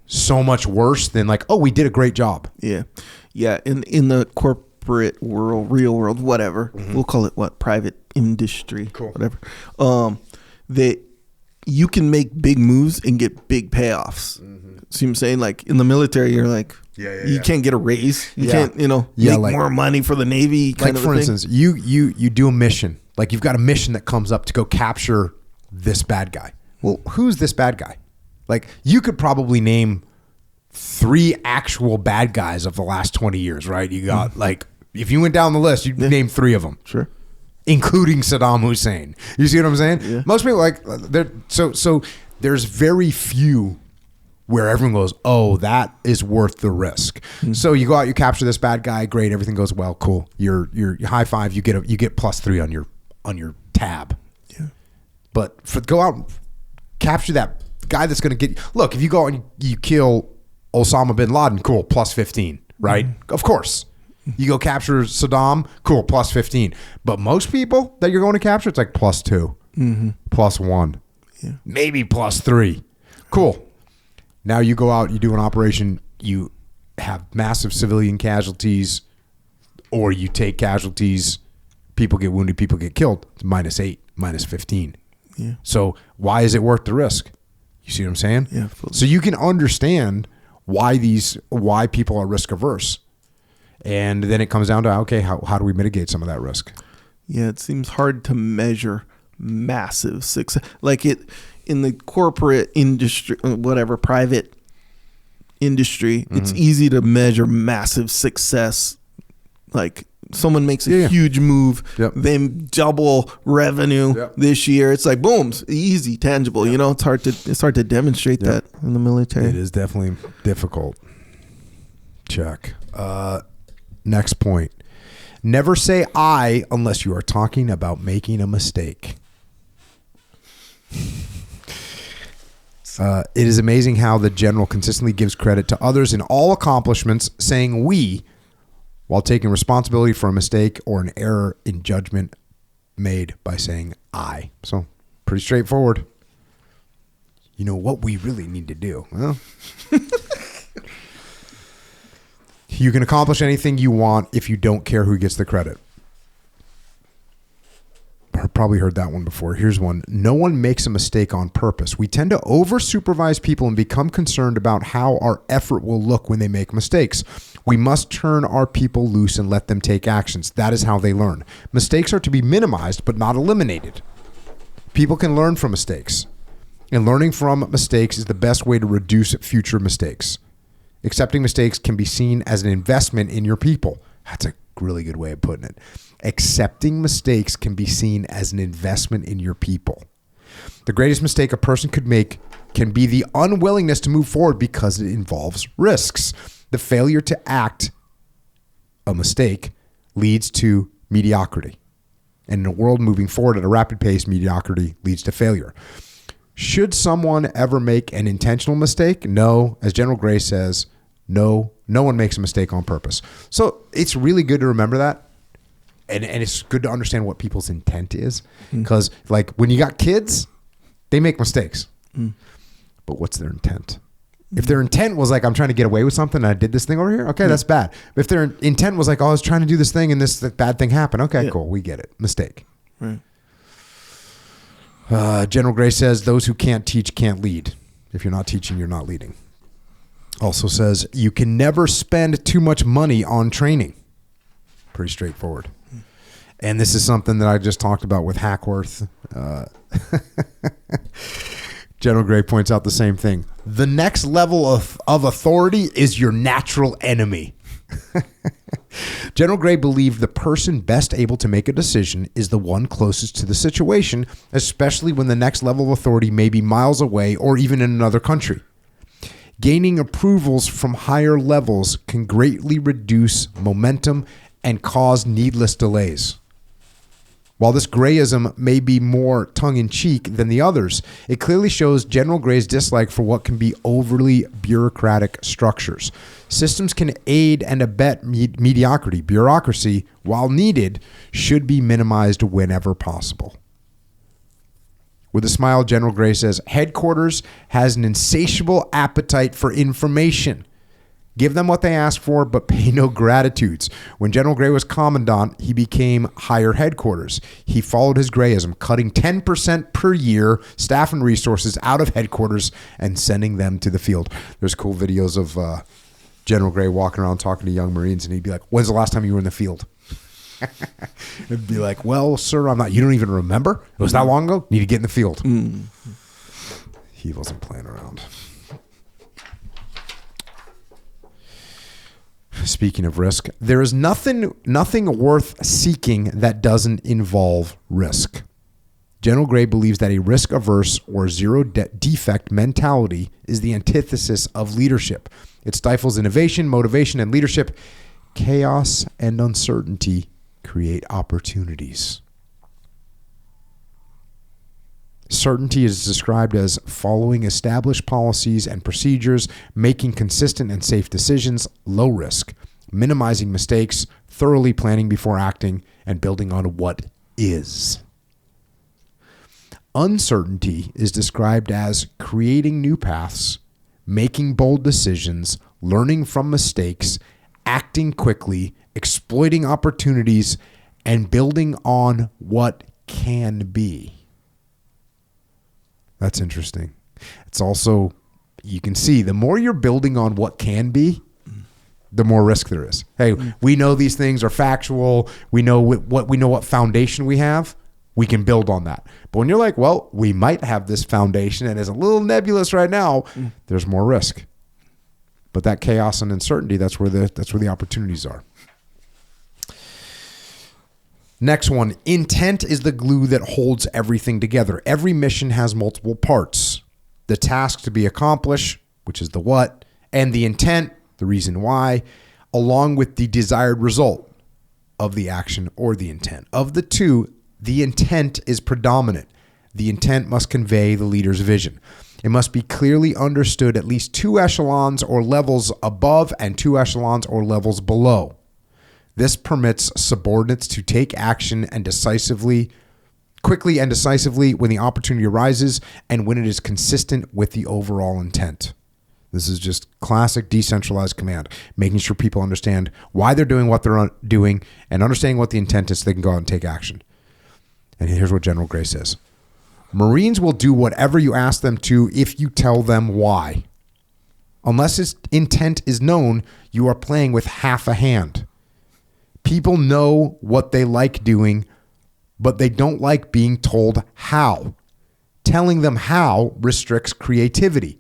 so much worse than like, oh, we did a great job. Yeah. In the corporate world, real world, whatever, we'll call it private industry, whatever. That you can make big moves and get big payoffs. See what I'm saying? Like in the military, you're like, you can't get a raise. You can't, make more money for the Navy. Like for instance, you do a mission. Like you've got a mission that comes up to go capture this bad guy. Well, who's this bad guy? Like you could probably name 3 actual bad guys of the last 20 years, right? You got like, if you went down the list, you'd name 3 of them. Sure. Including Saddam Hussein. You see what I'm saying? Yeah. Most people so there's very few where everyone goes, oh, that is worth the risk. So you go out, you capture this bad guy, great, everything goes well, cool. You're high five, you get plus 3 on your tab. Yeah. But go out, capture that guy that's going to get. Look, if you go out and you kill Osama bin Laden, cool, plus 15, right? Of course. You go capture Saddam, cool, plus 15. But most people that you're going to capture, it's like plus 2, plus 1. Yeah. Maybe +3. Cool. Now you go out, you do an operation, you have massive civilian casualties, or you take casualties, people get wounded, people get killed. It's -8, -15. Yeah. So why is it worth the risk? You see what I'm saying? Yeah. So you can understand why people are risk averse. And then it comes down to, okay, how do we mitigate some of that risk? Yeah, it seems hard to measure massive success. Like it in the corporate industry, whatever, private industry, it's easy to measure massive success. Like someone makes a huge move, they double revenue this year. It's like boom, easy, tangible. You know, it's hard to demonstrate that in the military. It is definitely difficult. Check. Next point. Never say I unless you are talking about making a mistake. It is amazing how the general consistently gives credit to others in all accomplishments, saying we, while taking responsibility for a mistake or an error in judgment made by saying I. So, pretty straightforward. You know what we really need to do? Well, you can accomplish anything you want if you don't care who gets the credit. I've probably heard that one before. Here's one. No one makes a mistake on purpose. We tend to over-supervise people and become concerned about how our effort will look when they make mistakes. We must turn our people loose and let them take actions. That is how they learn. Mistakes are to be minimized but not eliminated. People can learn from mistakes. And learning from mistakes is the best way to reduce future mistakes. Accepting mistakes can be seen as an investment in your people. That's a really good way of putting it. Accepting mistakes can be seen as an investment in your people. The greatest mistake a person could make can be the unwillingness to move forward because it involves risks. The failure to act a mistake leads to mediocrity. And in a world moving forward at a rapid pace, mediocrity leads to failure. Should someone ever make an intentional mistake? No. As General Gray says, no one makes a mistake on purpose. So it's really good to remember that. And it's good to understand what people's intent is. Because like when you got kids, they make mistakes. But what's their intent? If their intent was like, I'm trying to get away with something and I did this thing over here, okay, that's bad. But if their intent was like, oh, I was trying to do this thing and this bad thing happened, okay, cool, we get it. Mistake. Right. General Gray says, those who can't teach can't lead. If you're not teaching, you're not leading. Also says, you can never spend too much money on training. Pretty straightforward. And this is something that I just talked about with Hackworth. General Gray points out the same thing. The next level of authority is your natural enemy. General Gray believed the person best able to make a decision is the one closest to the situation, especially when the next level of authority may be miles away or even in another country. Gaining approvals from higher levels can greatly reduce momentum and cause needless delays. While this Grayism may be more tongue-in-cheek than the others, it clearly shows General Gray's dislike for what can be overly bureaucratic structures. Systems can aid and abet mediocrity. Bureaucracy, while needed, should be minimized whenever possible. With a smile, General Gray says, headquarters has an insatiable appetite for information. Give them what they ask for, but pay no gratitudes. When General Gray was commandant, he became higher headquarters. He followed his Grayism, cutting 10% per year staff and resources out of headquarters and sending them to the field. There's cool videos of General Gray walking around talking to young Marines, and he'd be like, when's the last time you were in the field? It'd be like, well, sir, I'm not. You don't even remember? It was that long ago? Need to get in the field. He wasn't playing around. Speaking of risk, there is nothing worth seeking that doesn't involve risk. General Gray believes that a risk-averse or zero-defect mentality is the antithesis of leadership. It stifles innovation, motivation, and leadership. Chaos and uncertainty create opportunities. Certainty is described as following established policies and procedures, making consistent and safe decisions, low risk, minimizing mistakes, thoroughly planning before acting, and building on what is. Uncertainty is described as creating new paths, making bold decisions, learning from mistakes, acting quickly, exploiting opportunities, and building on what can be. That's interesting. It's also, you can see, the more you're building on what can be, the more risk there is. Hey, we know these things are factual. We know what foundation we have. We can build on that. But when you're like, well, we might have this foundation and it's a little nebulous right now, there's more risk. But that chaos and uncertainty, that's where the opportunities are. Next one, intent is the glue that holds everything together. Every mission has multiple parts. The task to be accomplished, which is the what, and the intent, the reason why, along with the desired result of the action or the intent. Of the two, the intent is predominant. The intent must convey the leader's vision. It must be clearly understood at least 2 echelons or levels above and 2 echelons or levels below. This permits subordinates to take action quickly and decisively when the opportunity arises and when it is consistent with the overall intent. This is just classic decentralized command, making sure people understand why they're doing what they're doing and understanding what the intent is so they can go out and take action. And here's what General Gray says. Marines will do whatever you ask them to if you tell them why. Unless its intent is known, you are playing with half a hand. People know what they like doing, but they don't like being told how. Telling them how restricts creativity.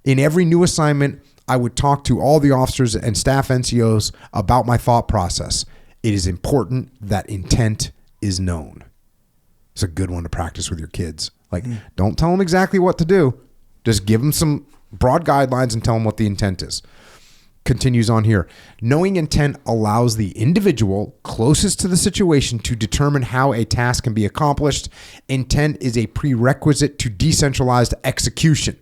In every new assignment, I would talk to all the officers and staff NCOs about my thought process. It is important that intent is known. It's a good one to practice with your kids. Don't tell them exactly what to do. Just give them some broad guidelines and tell them what the intent is. Continues on here. Knowing intent allows the individual closest to the situation to determine how a task can be accomplished. Intent is a prerequisite to decentralized execution.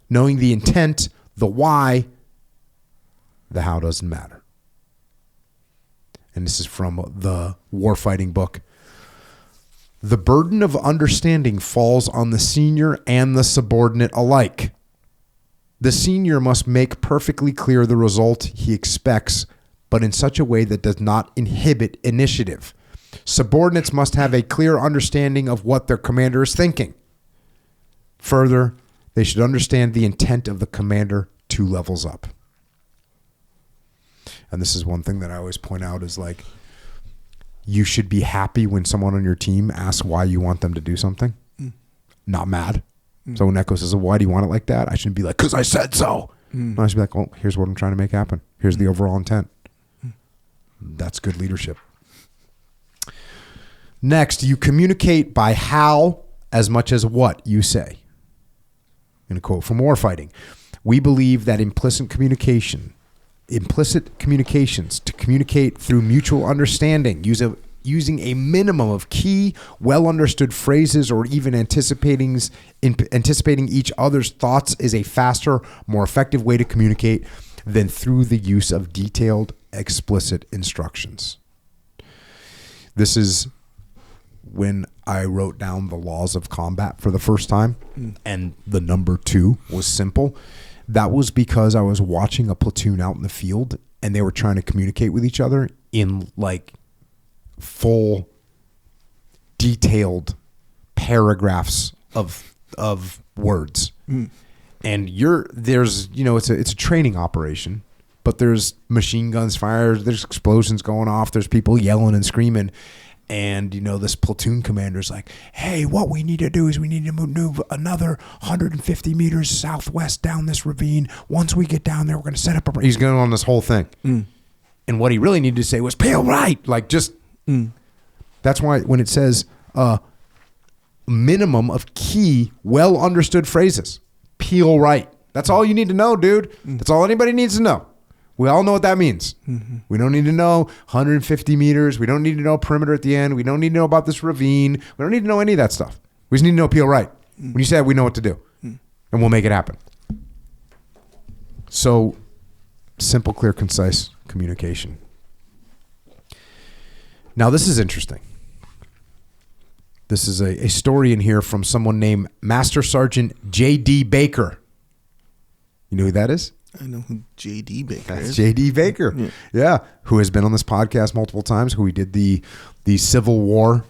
Knowing the intent, the why, the how doesn't matter. And this is from the warfighting book. The burden of understanding falls on the senior and the subordinate alike. The senior must make perfectly clear the result he expects, but in such a way that does not inhibit initiative. Subordinates must have a clear understanding of what their commander is thinking. Further, they should understand the intent of the commander 2 levels up. And this is one thing that I always point out is you should be happy when someone on your team asks why you want them to do something. Not mad. So when Echo says, why do you want it like that? I shouldn't be like, because I said so. I should be like, well, here's what I'm trying to make happen. Here's the overall intent. That's good leadership. Next, you communicate by how as much as what you say. In a quote from Warfighting, we believe that implicit communications to communicate through mutual understanding, using a minimum of key, well-understood phrases or even anticipating each other's thoughts is a faster, more effective way to communicate than through the use of detailed, explicit instructions. This is when I wrote down the laws of combat for the first time, and the number 2 was simple. That was because I was watching a platoon out in the field, and they were trying to communicate with each other in full, detailed paragraphs of words. And it's a training operation, but there's machine guns fired, there's explosions going off, there's people yelling and screaming. And, this platoon commander's like, hey, what we need to do is we need to move another 150 meters southwest down this ravine. Once we get down there, we're going to set up he's going on this whole thing. And what he really needed to say was peel right. That's why when it says minimum of key, well understood phrases, peel right. That's all you need to know, dude. That's all anybody needs to know. We all know what that means. We don't need to know 150 meters. We don't need to know perimeter at the end. We don't need to know about this ravine. We don't need to know any of that stuff. We just need to know peel right. When you say that, we know what to do. And we'll make it happen. So, simple, clear, concise communication. Now, this is interesting. This is a story in here from someone named Master Sergeant J.D. Baker. You know who that is? I know who J.D. Baker That's is. J.D. Baker. Yeah. Who has been on this podcast multiple times, who we did the Civil War,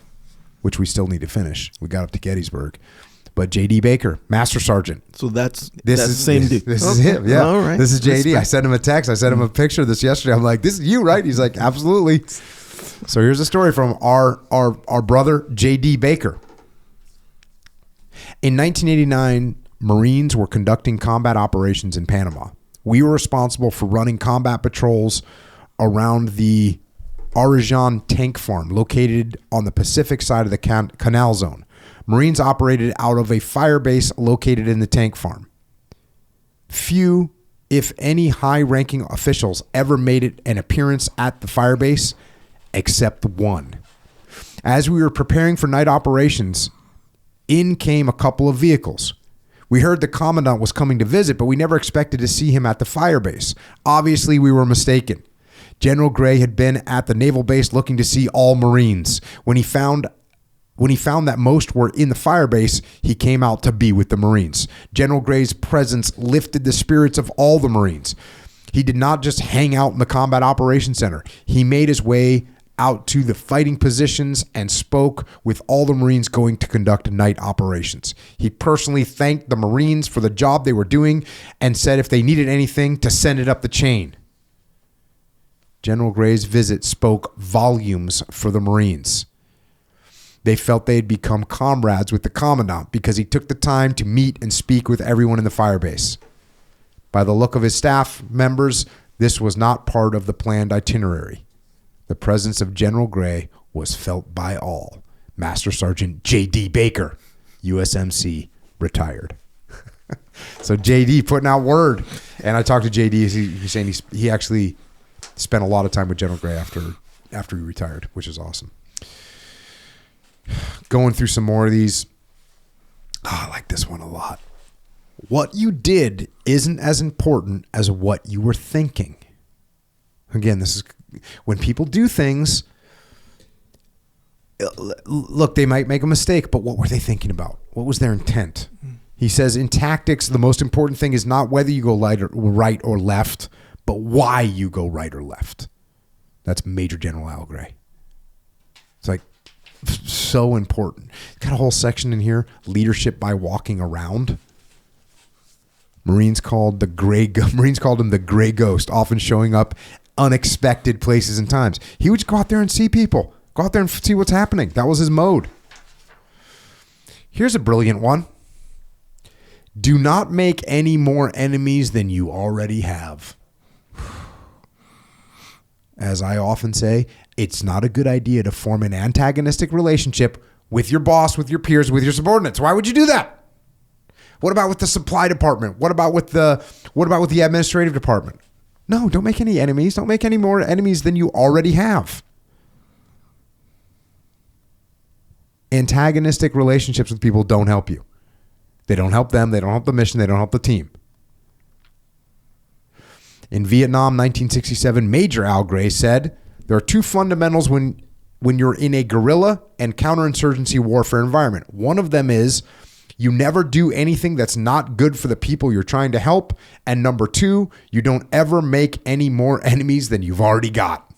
which we still need to finish. We got up to Gettysburg. But J.D. Baker, Master Sergeant. So that's the same dude. This is him. Yeah. All right. This is J.D. I sent him a text. I sent him a picture of this yesterday. I'm like, this is you, right? He's like, absolutely. So here's a story from our brother, J.D. Baker. In 1989, Marines were conducting combat operations in Panama. We were responsible for running combat patrols around the Arajan tank farm located on the Pacific side of the canal zone. Marines operated out of a fire base located in the tank farm. Few, if any, high-ranking officials ever made an appearance at the fire base, except one. As we were preparing for night operations, in came a couple of vehicles. We heard the commandant was coming to visit, but we never expected to see him at the fire base. Obviously, we were mistaken. General Gray had been at the naval base looking to see all Marines. When he found that most were in the fire base, he came out to be with the Marines. General Gray's presence lifted the spirits of all the Marines. He did not just hang out in the Combat Operations Center. He made his way out to the fighting positions and spoke with all the Marines going to conduct night operations. He personally thanked the Marines for the job they were doing and said if they needed anything to send it up the chain. General Gray's visit spoke volumes for the Marines. They felt they had become comrades with the commandant because he took the time to meet and speak with everyone in the firebase. By the look of his staff members, this was not part of the planned itinerary. The presence of General Gray was felt by all. Master Sergeant J.D. Baker, USMC, retired. So J.D. putting out word. And I talked to J.D. He's saying he actually spent a lot of time with General Gray after he retired, which is awesome. Going through some more of these. Oh, I like this one a lot. What you did isn't as important as what you were thinking. Again, this is when people do things. Look, they might make a mistake, but what were they thinking about? What was their intent? He says in tactics, the most important thing is not whether you go right or left, but why you go right or left. That's Major General Al Gray. It's like, so important. Got a whole section in here, leadership by walking around. Marines called him the gray ghost, often showing up unexpected places and times. He would go out there and see people, go out there and see what's happening. That was his mode. Here's a brilliant one. Do not make any more enemies than you already have. As I often say, it's not a good idea to form an antagonistic relationship with your boss, with your peers, with your subordinates. Why would you do that? What about with the supply department? What about with the administrative department? No, don't make any enemies. Don't make any more enemies than you already have. Antagonistic relationships with people don't help you. They don't help them. They don't help the mission. They don't help the team. In Vietnam, 1967, Major Al Gray said, there are two fundamentals when you're in a guerrilla and counterinsurgency warfare environment. One of them is you never do anything that's not good for the people you're trying to help. And number two, you don't ever make any more enemies than you've already got.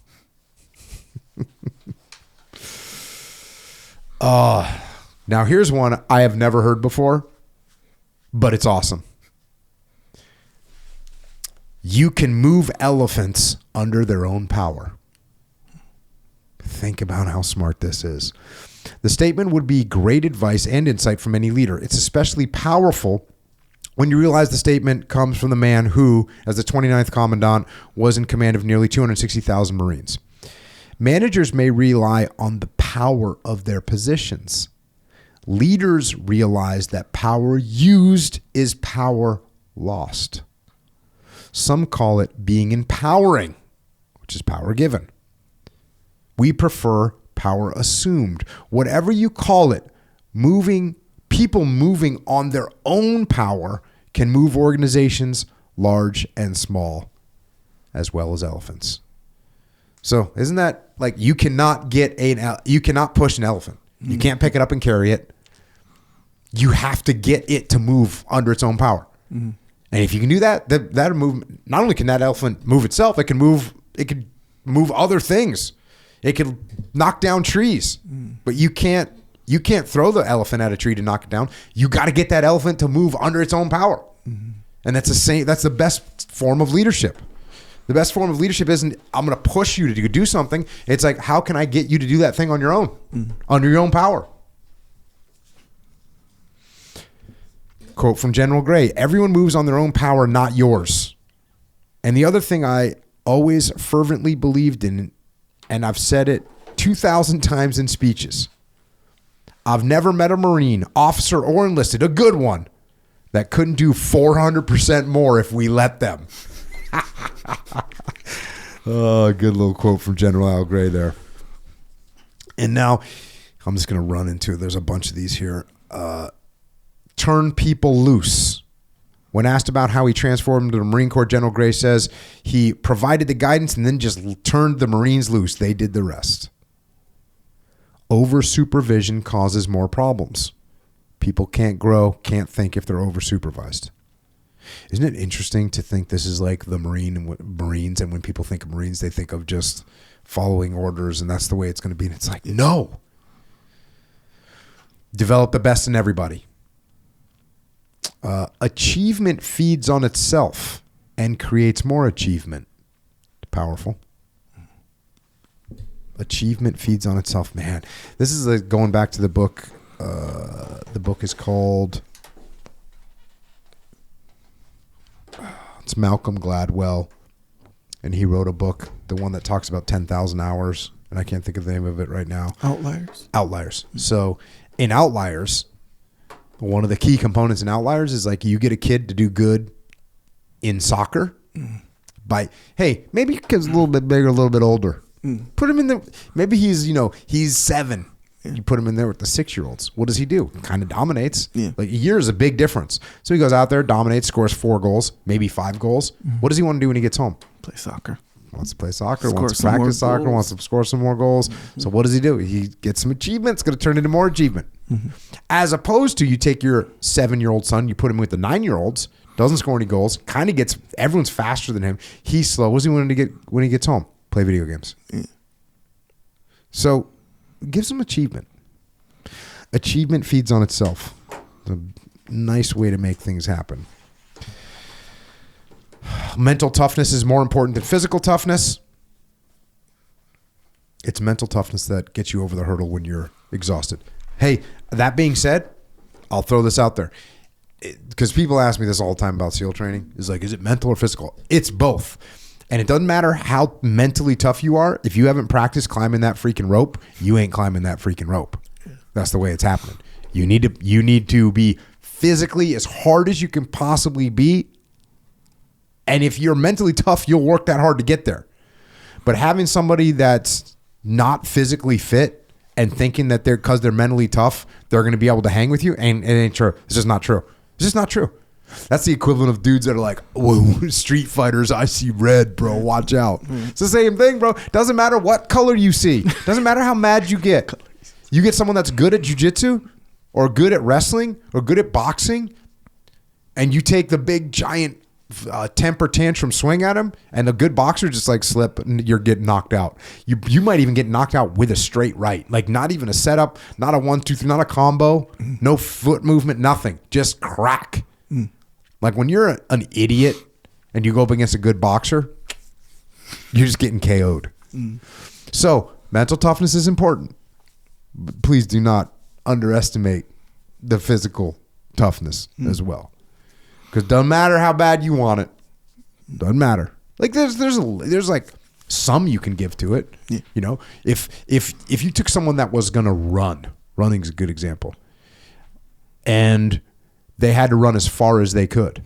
Now here's one I have never heard before, but it's awesome. You can move elephants under their own power. Think about how smart this is. The statement would be great advice and insight from any leader. It's especially powerful when you realize the statement comes from the man who, as the 29th Commandant, was in command of nearly 260,000 Marines. Managers may rely on the power of their positions. Leaders realize that power used is power lost. Some call it being empowering, which is power given. We prefer power assumed. Whatever you call it, people moving on their own power can move organizations, large and small, as well as elephants. So isn't that like you cannot push an elephant. You can't pick it up and carry it. You have to get it to move under its own power. And if you can do that, that move. Not only can that elephant move itself, it can move other things. It can knock down trees. But you can't throw the elephant at a tree to knock it down. You got to get that elephant to move under its own power. And that's the best form of leadership. The best form of leadership isn't, I'm going to push you to do something. It's like, how can I get you to do that thing on your own, under your own power? Quote from General Gray, everyone moves on their own power, not yours. And the other thing I always fervently believed in, and I've said it 2,000 times in speeches, I've never met a Marine, officer or enlisted, a good one, that couldn't do 400% more if we let them. Oh, good little quote from General Al Gray there. And now I'm just going to run into it. There's a bunch of these here. Turn people loose. When asked about how he transformed the Marine Corps, General Gray says he provided the guidance and then just turned the Marines loose. They did the rest. Over supervision causes more problems. People can't grow, can't think if they're over supervised. Isn't it interesting to think this is like the Marines, and when people think of Marines, they think of just following orders, and that's the way it's going to be. And it's like, no. Develop the best in everybody. Achievement feeds on itself and creates more achievement. Powerful. Achievement feeds on itself. Man, this is going back to the book. The book is called... It's Malcolm Gladwell, and he wrote a book, the one that talks about 10,000 hours, and I can't think of the name of it right now. Outliers. So in Outliers, one of the key components in Outliers is like you get a kid to do good in soccer by, hey, maybe because a little bit bigger, a little bit older. Put him in the, maybe he's 7. You put him in there with the 6-year-olds. What does he do? Kind of dominates. Yeah. Like a year is a big difference. So he goes out there, dominates, scores 4 goals, maybe 5 goals. What does he want to do when he gets home? Play soccer. Wants to play soccer, wants to practice soccer, wants to score some more goals. So what does he do? He gets some achievement. It's going to turn into more achievement. As opposed to you take your 7-year-old son, you put him with the 9-year-olds, doesn't score any goals, kind of gets, everyone's faster than him. He's slow. What does he want to get when he gets home? Play video games. So give some achievement. Achievement feeds on itself. It's a nice way to make things happen. Mental toughness is more important than physical toughness. It's mental toughness that gets you over the hurdle when you're exhausted. Hey, that being said, I'll throw this out there. Because people ask me this all the time about SEAL training. It's like, is it mental or physical? It's both. And it doesn't matter how mentally tough you are. If you haven't practiced climbing that freaking rope, you ain't climbing that freaking rope. That's the way it's happening. You need to be physically as hard as you can possibly be. And if you're mentally tough, you'll work that hard to get there. But having somebody that's not physically fit and thinking that because they're mentally tough, they're going to be able to hang with you, and it ain't true. It's just not true. It's just not true. That's the equivalent of dudes that are like, whoa, Street Fighters, I see red, bro. Watch out. It's the same thing, bro. Doesn't matter what color you see. Doesn't matter how mad you get. You get someone that's good at jiu-jitsu or good at wrestling or good at boxing, and you take the big, giant temper tantrum swing at him, and a good boxer just like slip and you're getting knocked out. You might even get knocked out with a straight right. Like not even a setup, not a 1, 2, 3, not a combo, no foot movement, nothing. Just crack. Like when you're an idiot and you go up against a good boxer, you're just getting KO'd. So mental toughness is important. But please do not underestimate the physical toughness as well. Because it doesn't matter how bad you want it. Doesn't matter. Like there's like some you can give to it. Yeah. You know, if you took someone that was gonna running's a good example, and they had to run as far as they could.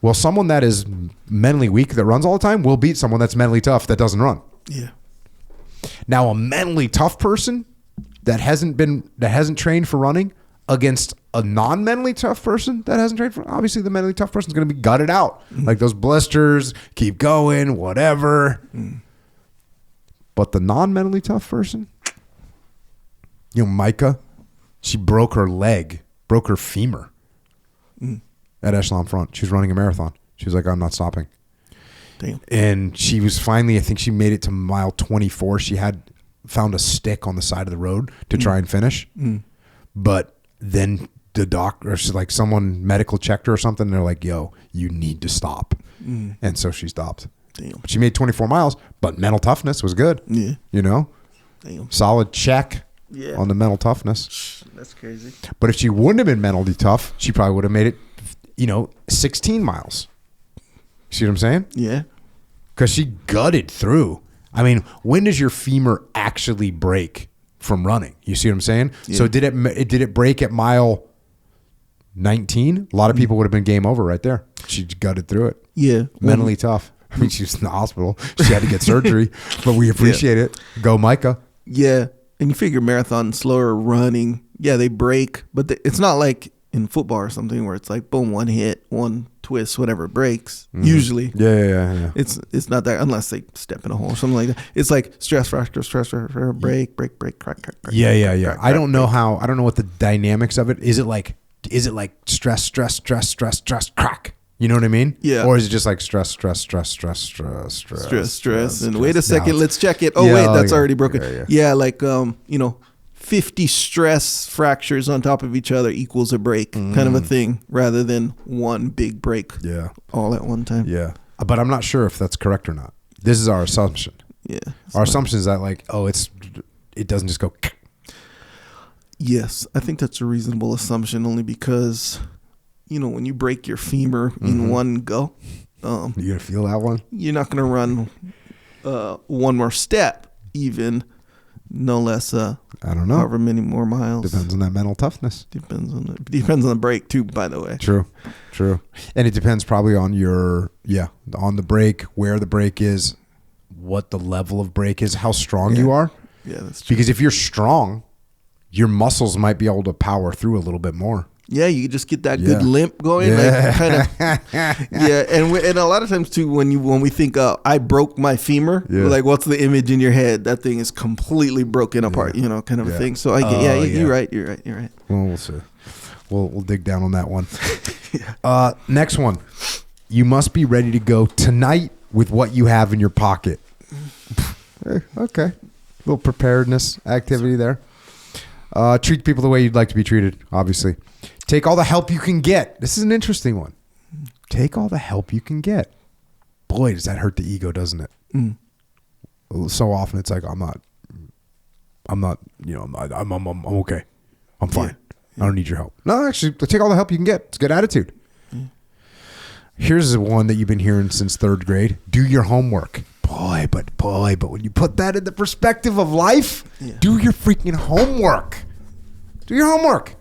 Well, someone that is mentally weak that runs all the time will beat someone that's mentally tough that doesn't run. Yeah. Now, a mentally tough person that hasn't trained for running against a non-mentally tough person that hasn't trained for, obviously the mentally tough person is going to be gutted out. Like those blisters, keep going, whatever. But the non-mentally tough person, You know, Micah, she broke her femur at Echelon Front. She was running a marathon. She was like, I'm not stopping. Damn. And she was finally, I think she made it to mile 24. She had found a stick on the side of the road to try and finish. But then the doctor, like someone medical checked her or something. And they're like, yo, you need to stop. And so she stopped. Damn. But she made 24 miles, but mental toughness was good. Yeah. You know? Damn. Solid check Yeah. on the mental toughness. That's crazy. But if she wouldn't have been mentally tough, she probably would have made it, 16 miles. See what I'm saying? Yeah. Because she gutted through. I mean, when does your femur actually break from running? You see what I'm saying? Yeah. So did it break at mile 19? A lot of people would have been game over right there. She gutted through it. Yeah. Mentally tough. I mean, she was in the hospital. She had to get surgery, but we appreciate it. Go, Micah. Yeah. And you figure marathon, slower running. Yeah, they break, but it's not like in football or something where it's like, boom, one hit, one twist, whatever, breaks. Usually. Yeah. It's not that unless they step in a hole or something like that. It's like stress fracture, break, crack. Yeah. I don't know what the dynamics of it is. It like stress, crack. You know what I mean? Yeah. Or is it just like stress? And wait a second, let's check it. Oh, wait, that's already broken. Yeah, like 50 stress fractures on top of each other equals a break, kind of a thing, rather than one big break. Yeah. All at one time. Yeah. But I'm not sure if that's correct or not. This is our assumption. Yeah. Our assumption is that it doesn't just go. Yes, I think that's a reasonable assumption, only because, when you break your femur in one go, you're gonna feel that one. You're not gonna run one more step, even, no less. I don't know. However many more miles. Depends on that mental toughness. Depends on the break too. By the way. True, and it depends probably on on the break, where the break is, what the level of break is, how strong you are. Yeah, that's true. Because if you're strong, your muscles might be able to power through a little bit more. Yeah, you just get that good limp going, like kind of. Yeah, and a lot of times too, when we think I broke my femur, like what's the image in your head? That thing is completely broken apart, kind of a thing. So I get, you're right. Well, we'll see. We'll dig down on that one. Next one, you must be ready to go tonight with what you have in your pocket. Okay, little preparedness activity there. Treat people the way you'd like to be treated, obviously. Take all the help you can get. This is an interesting one. Take all the help you can get. Boy, does that hurt the ego, doesn't it? So often it's like, I'm okay. I'm fine. I don't need your help. No, actually, take all the help you can get. It's a good attitude. Here's one that you've been hearing since third grade. Do your homework. Boy, but when you put that in the perspective of life, do your freaking homework. Do your homework.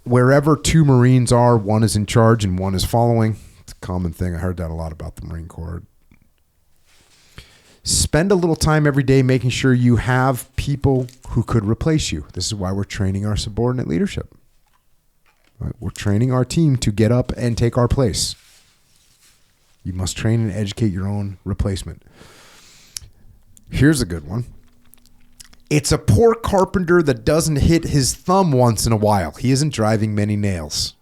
Wherever two Marines are, one is in charge and one is following. It's a common thing. I heard that a lot about the Marine Corps. Spend a little time every day making sure you have people who could replace you. This is why we're training our subordinate leadership. Right? We're training our team to get up and take our place. You must train and educate your own replacement. Here's a good one. It's a poor carpenter that doesn't hit his thumb once in a while. He isn't driving many nails.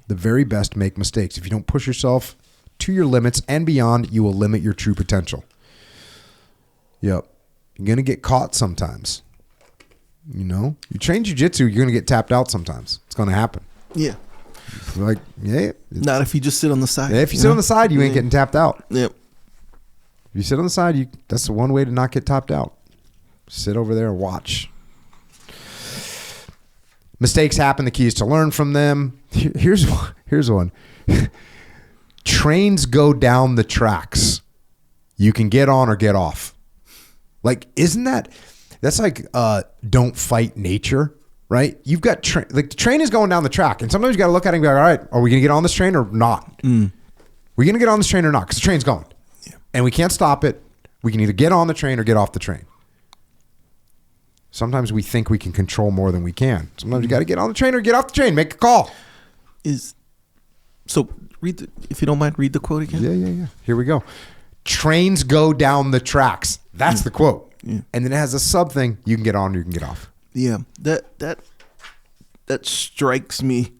The very best make mistakes. If you don't push yourself to your limits and beyond, you will limit your true potential. Yep. You're going to get caught sometimes. You train jiu-jitsu, you're going to get tapped out sometimes. It's going to happen. Yeah. Like, Not if you just sit on the side. Yeah, if you sit on the side, you ain't getting tapped out. Yep. If you sit on the side, that's the one way to not get tapped out. Sit over there and watch. Mistakes happen. The key is to learn from them. Here's one. Trains go down the tracks. You can get on or get off. Like, isn't that's like don't fight nature, right? You've got the train is going down the track, and sometimes you got to look at it and be like, all right, are we going to get on this train or not? We're going to get on this train or not, because the train's going. Yeah. And we can't stop it. We can either get on the train or get off the train. Sometimes we think we can control more than we can. Sometimes you got to get on the train or get off the train. Make a call. So if you don't mind, read the quote again. Yeah. Here we go. trains go down the tracks. That's the quote. Yeah. And then it has a sub thing. You can get on, you can get off. Yeah, that strikes me.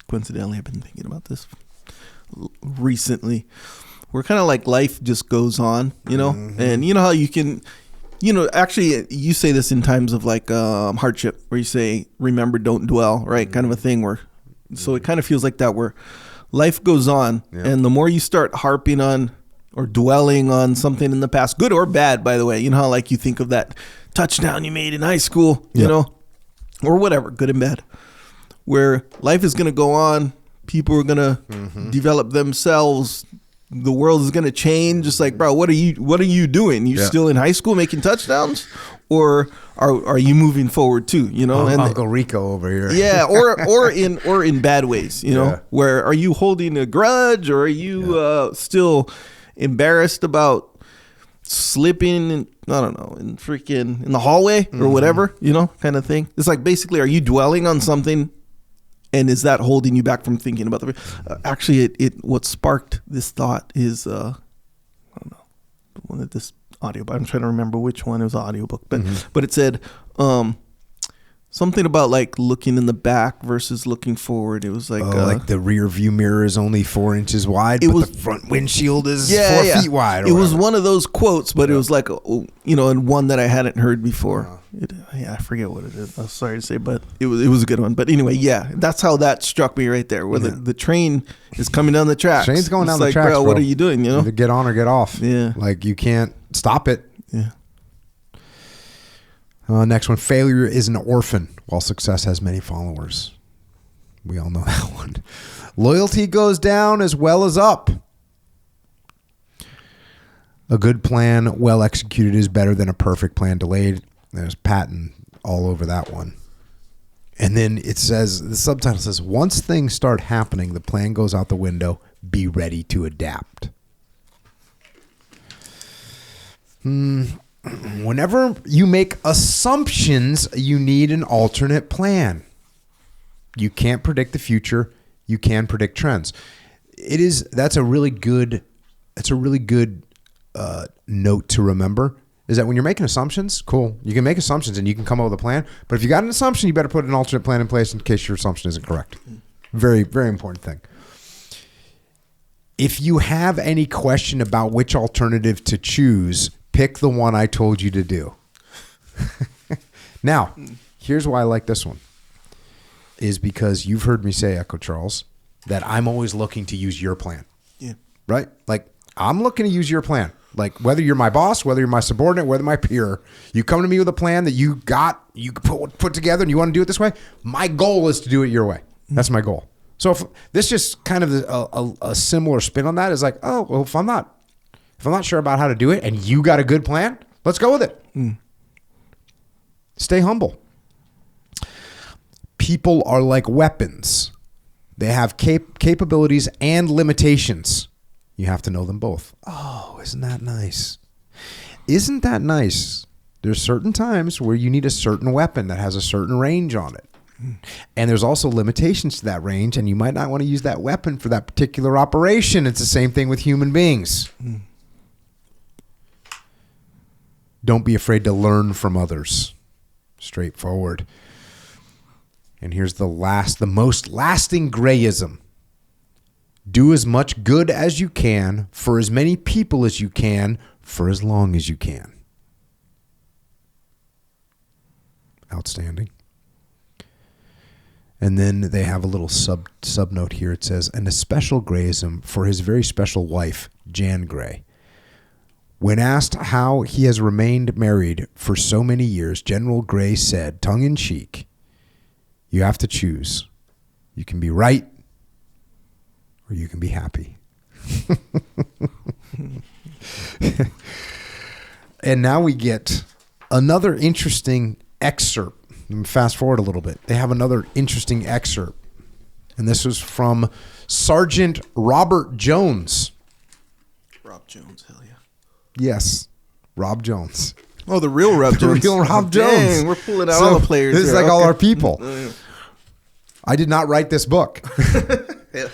Coincidentally, I've been thinking about this recently. We're kind of like life just goes on, you know? Mm-hmm. And you know how you can, actually you say this in times of like hardship where you say, remember, don't dwell, right? Mm-hmm. Kind of a thing where, so it kind of feels like that where life goes on. Yeah. And the more you start harping on or dwelling on something in the past, good or bad, by the way, you know how like you think of that touchdown you made in high school, you know, or whatever, good and bad, where life is going to go on. People are going to develop themselves. The world is going to change. It's like, bro, what are you doing? You still in high school making touchdowns, or are you moving forward too? You know, and Uncle Rico over here. Yeah, or in bad ways. You know, where are you holding a grudge, or are you still embarrassed about slipping? I don't know, in the hallway or whatever. You know, kind of thing. It's like basically, are you dwelling on something? And is that holding you back from thinking about actually, what sparked this thought is, I don't know, one of this audio, but I'm trying to remember which one. It was an audiobook, but it said something about like looking in the back versus looking forward. It was like, like the rear view mirror is only 4 inches wide, but the front windshield is 4 feet wide. It was one of those quotes, but it was like, and one that I hadn't heard before. I forget what it is. I'm sorry to say, but it was a good one. But anyway, that's how that struck me right there, where the train is coming down the tracks. Train's going down the tracks, bro. What are you doing? You know, either get on or get off. Yeah, like you can't stop it. Yeah. Next one: failure is an orphan, while success has many followers. We all know that one. Loyalty goes down as well as up. A good plan, well executed, is better than a perfect plan delayed. There's Patton all over that one. And then it says, the subtitle says, once things start happening, the plan goes out the window. Be ready to adapt. Whenever you make assumptions, you need an alternate plan. You can't predict the future. You can predict trends. That's a really good note to remember. Is that when you're making assumptions, cool. You can make assumptions and you can come up with a plan. But if you got an assumption, you better put an alternate plan in place in case your assumption isn't correct. Very, very important thing. If you have any question about which alternative to choose, pick the one I told you to do. Now, here's why I like this one. Is because you've heard me say, Echo Charles, that I'm always looking to use your plan. Yeah. Right? Like, I'm looking to use your plan. Like, whether you're my boss, whether you're my subordinate, whether my peer, you come to me with a plan that you put together and you want to do it this way, my goal is to do it your way. That's my goal. So if this just kind of a similar spin on that is like, oh, well, if I'm not sure about how to do it and you got a good plan, let's go with it. Stay humble. People are like weapons. They have capabilities and limitations. You have to know them both. Oh, isn't that nice? Isn't that nice? There's certain times where you need a certain weapon that has a certain range on it. And there's also limitations to that range, and you might not want to use that weapon for that particular operation. It's the same thing with human beings. Don't be afraid to learn from others. Straightforward. And here's the most lasting Grayism. Do as much good as you can for as many people as you can for as long as you can. Outstanding. And then they have a little subnote here. It says, and a special Grayism for his very special wife, Jan Gray. When asked how he has remained married for so many years, General Gray said, tongue-in-cheek, you have to choose. You can be right or you can be happy. And now we get another interesting excerpt. Fast forward a little bit. They have another interesting excerpt. And this was from Sergeant Robert Jones. Rob Jones, hell yeah. Yes, Rob Jones. Oh, the real Rob Jones. The real Rob Jones. Dang, we're pulling out all the players. This is like all our people. I did not write this book. Yeah.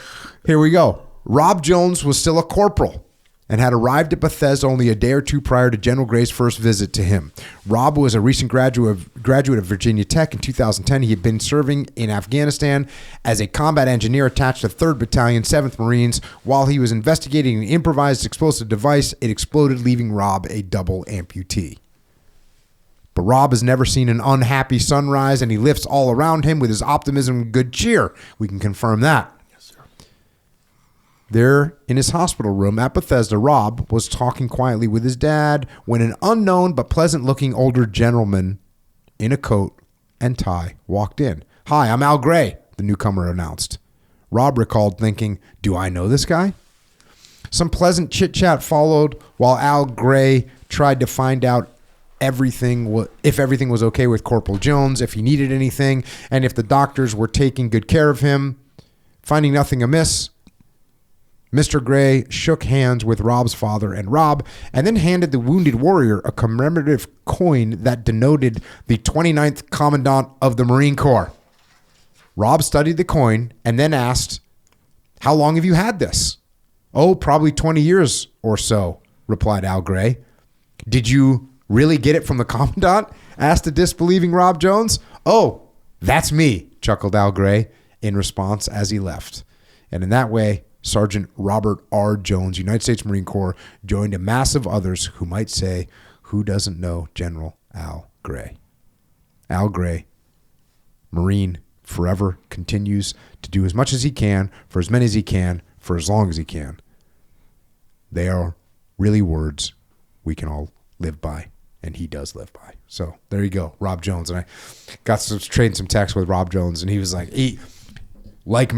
Here we go. Rob Jones was still a corporal and had arrived at Bethesda only a day or two prior to General Gray's first visit to him. Rob was a recent graduate of Virginia Tech. In 2010, he had been serving in Afghanistan as a combat engineer attached to 3rd Battalion, 7th Marines. While he was investigating an improvised explosive device, it exploded, leaving Rob a double amputee. But Rob has never seen an unhappy sunrise, and he lifts all around him with his optimism and good cheer. We can confirm that. There, in his hospital room at Bethesda, Rob was talking quietly with his dad when an unknown but pleasant-looking older gentleman in a coat and tie walked in. "Hi, I'm Al Gray," the newcomer announced. Rob recalled thinking, "Do I know this guy?" Some pleasant chit-chat followed while Al Gray tried to find out if everything was okay with Corporal Jones, if he needed anything, and if the doctors were taking good care of him. Finding nothing amiss, Mr. Gray shook hands with Rob's father and Rob, and then handed the wounded warrior a commemorative coin that denoted the 29th Commandant of the Marine Corps. Rob studied the coin and then asked, "How long have you had this?" "Oh, probably 20 years or so," replied Al Gray. "Did you really get it from the Commandant?" asked the disbelieving Rob Jones. "Oh, that's me," chuckled Al Gray in response as he left. And in that way, Sergeant Robert R. Jones, United States Marine Corps, joined a mass of others who might say, "Who doesn't know General Al Gray?" Al Gray, Marine, forever continues to do as much as he can, for as many as he can, for as long as he can. They are really words we can all live by, and he does live by. So there you go, Rob Jones. And I got to trade some text with Rob Jones, and he was like, like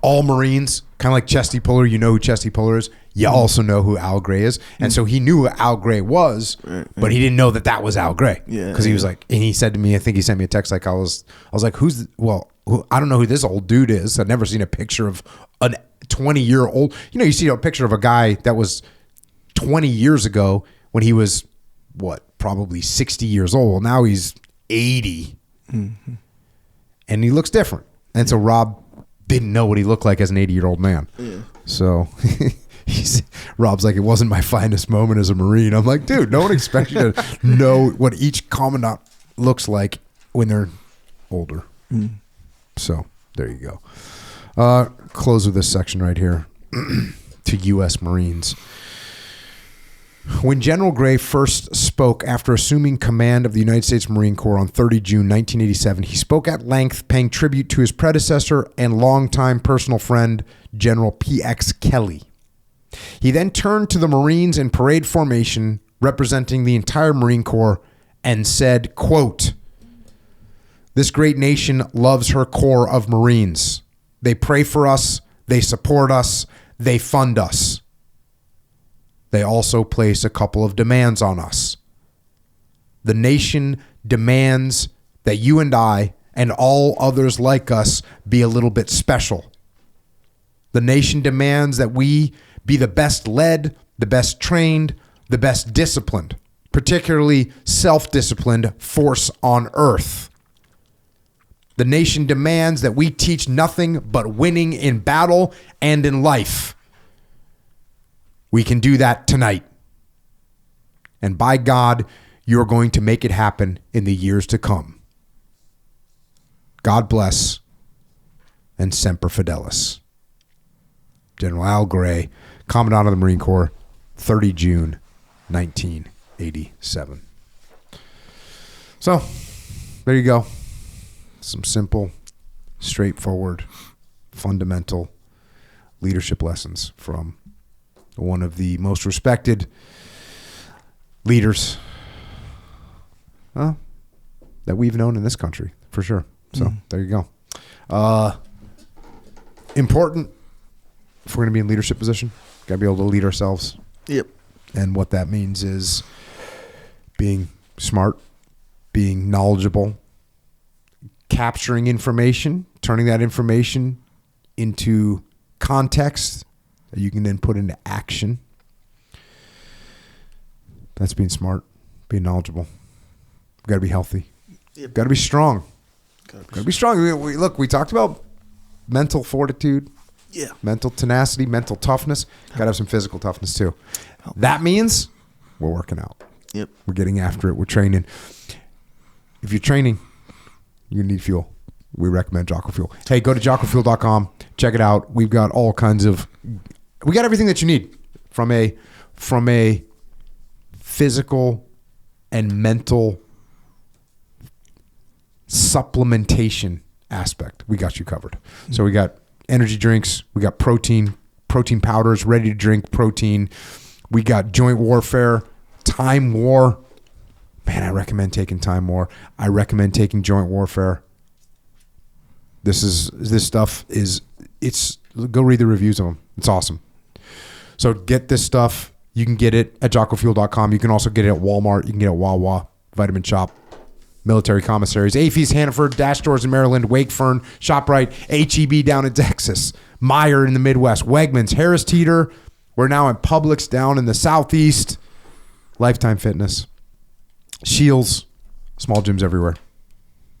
all Marines, kind of like Chesty Puller, you know who Chesty Puller is. You also know who Al Gray is. And so he knew who Al Gray was, but he didn't know that was Al Gray. Yeah. Because he was like, and he said to me, I think he sent me a text like I was like, I don't know who this old dude is. I've never seen a picture of a 20-year-old. You know, you see a picture of a guy that was 20 years ago when he was, probably 60 years old. Now he's 80. Mm-hmm. And he looks different. And so Rob didn't know what he looked like as an 80-year-old man. Yeah. So Rob's like, it wasn't my finest moment as a Marine. I'm like, dude, no one expects you to know what each commandant looks like when they're older. Mm. So there you go. Close with this section right here to U.S. Marines. When General Gray first spoke after assuming command of the United States Marine Corps on 30 June 1987, he spoke at length, paying tribute to his predecessor and longtime personal friend, General P.X. Kelly. He then turned to the Marines in parade formation, representing the entire Marine Corps, and said, quote, "This great nation loves her Corps of Marines. They pray for us, they support us, they fund us. They also place a couple of demands on us. The nation demands that you and I and all others like us be a little bit special. The nation demands that we be the best led, the best trained, the best disciplined, particularly self-disciplined force on earth. The nation demands that we teach nothing but winning in battle and in life. We can do that tonight. And by God, you're going to make it happen in the years to come. God bless, and Semper Fidelis." General Al Gray, Commandant of the Marine Corps, 30 June, 1987. So, there you go. Some simple, straightforward, fundamental leadership lessons from one of the most respected leaders that we've known in this country, for sure. So there you go. Important if we're going to be in leadership position. Got to be able to lead ourselves. Yep. And what that means is being smart, being knowledgeable, capturing information, turning that information into context that you can then put into action. That's being smart, being knowledgeable. We've got to be healthy. Yep. Got to be strong. Got to be strong. We talked about mental fortitude, Yeah. Mental tenacity, mental toughness. Got to have some physical toughness too. That means we're working out. Yep. We're getting after it. We're training. If you're training, you need fuel. We recommend Jocko Fuel. Hey, go to jockofuel.com. Check it out. We've got all kinds of... We got everything that you need from a physical and mental supplementation aspect. We got you covered. So we got energy drinks. We got protein powders, ready to drink protein. We got joint warfare, time war. Man, I recommend taking time war. I recommend taking joint warfare. This stuff is, go read the reviews of them. It's awesome. So get this stuff. You can get it at jockofuel.com. You can also get it at Walmart. You can get it at Wawa, Vitamin Shop, military commissaries, AFES, Hannaford, Dash Stores in Maryland, Wakefern, ShopRite, HEB down in Texas, Meijer in the Midwest, Wegmans, Harris Teeter. We're now in Publix down in the Southeast, Lifetime Fitness, Shields, small gyms everywhere.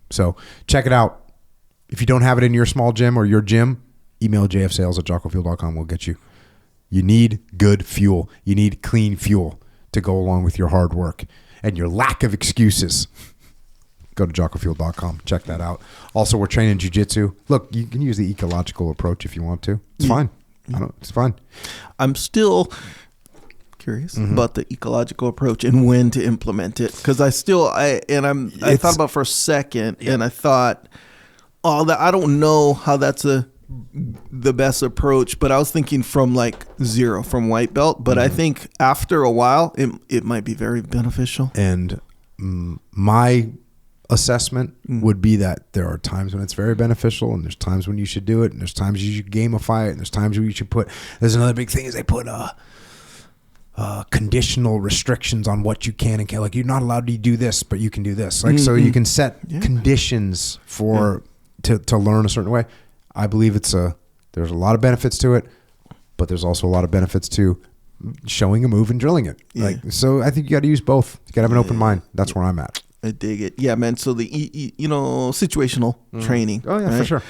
So check it out. If you don't have it in your small gym or your gym, email jfsales@jockofuel.com. We'll get you. You need good fuel. You need clean fuel to go along with your hard work and your lack of excuses. Go to jockofuel.com. Check that out. Also, we're training jiu-jitsu. Look, you can use the ecological approach if you want to. It's fine. It's fine. I'm still curious about the ecological approach and when to implement it, because I thought about it for a second, and I thought, I don't know how that's the best approach, but I was thinking from like zero, from white belt. But I think after a while, it might be very beneficial. And my assessment would be that there are times when it's very beneficial, and there's times when you should do it, and there's times you should gamify it, and there's times where you should there's another big thing is they put conditional restrictions on what you can and can't. Like, you're not allowed to do this, but you can do this. Like, so you can set conditions for to learn a certain way. I believe there's a lot of benefits to it, but there's also a lot of benefits to showing a move and drilling it. Yeah. So I think you got to use both. You got to have an open mind. That's where I'm at. I dig it. Yeah, man. So the situational training. Oh yeah, right? For sure.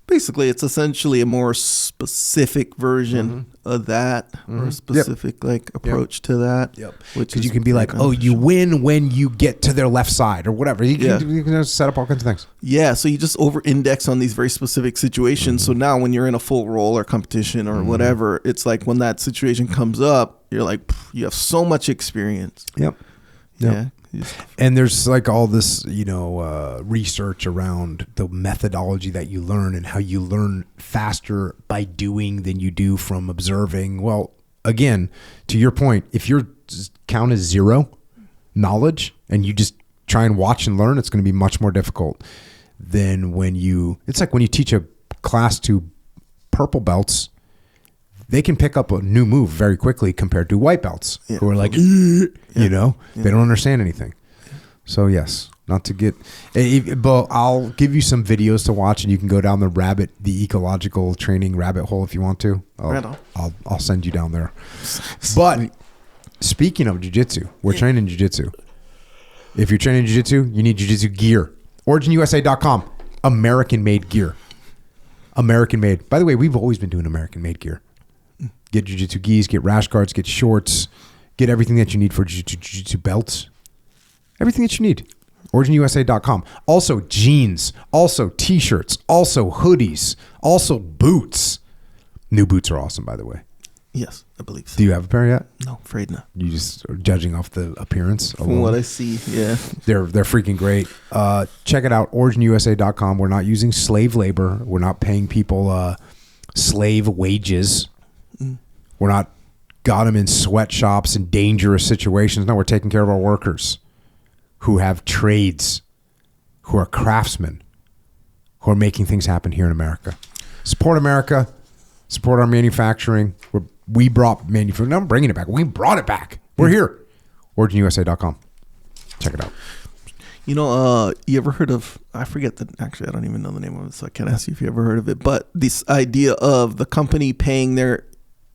Basically, it's essentially a more specific version of that, or a specific approach to that. Yep. Because you can be like, you win when you get to their left side or whatever. You can set up all kinds of things. Yeah. So you just over-index on these very specific situations. So now when you're in a full roll or competition or whatever, it's like when that situation comes up, you're like, you have so much experience. Yep. Yeah. And there's like all this, research around the methodology that you learn and how you learn faster by doing than you do from observing. Well, again, to your point, if your count is zero knowledge and you just try and watch and learn, it's going to be much more difficult than it's like when you teach a class to purple belts, they can pick up a new move very quickly compared to white belts who are like, they don't understand anything. So yes, not to get, but I'll give you some videos to watch, and you can go down the ecological training rabbit hole if you want to. I'll send you down there. But speaking of jiu-jitsu, we're training jiu-jitsu. If you're training jiu-jitsu, you need jiu-jitsu gear. OriginUSA.com, American-made gear. American-made. By the way, we've always been doing American-made gear. Get jiu-jitsu gis, get rash guards, get shorts, get everything that you need for jiu-jitsu belts. Everything that you need. OriginUSA.com. Also jeans, also t-shirts, also hoodies, also boots. New boots are awesome, by the way. Yes, I believe so. Do you have a pair yet? No, afraid not. You just are judging off the appearance alone? From what I see, yeah. They're freaking great. Check it out, OriginUSA.com. We're not using slave labor. We're not paying people slave wages. We're not got them in sweatshops and dangerous situations. No, we're taking care of our workers who have trades, who are craftsmen, who are making things happen here in America. Support America. Support our manufacturing. We brought manufacturing. No, I'm bringing it back. We brought it back. We're here. OriginUSA.com. Check it out. You ever heard of, actually, I don't even know the name of it, so I can't ask you if you ever heard of it, but this idea of the company paying their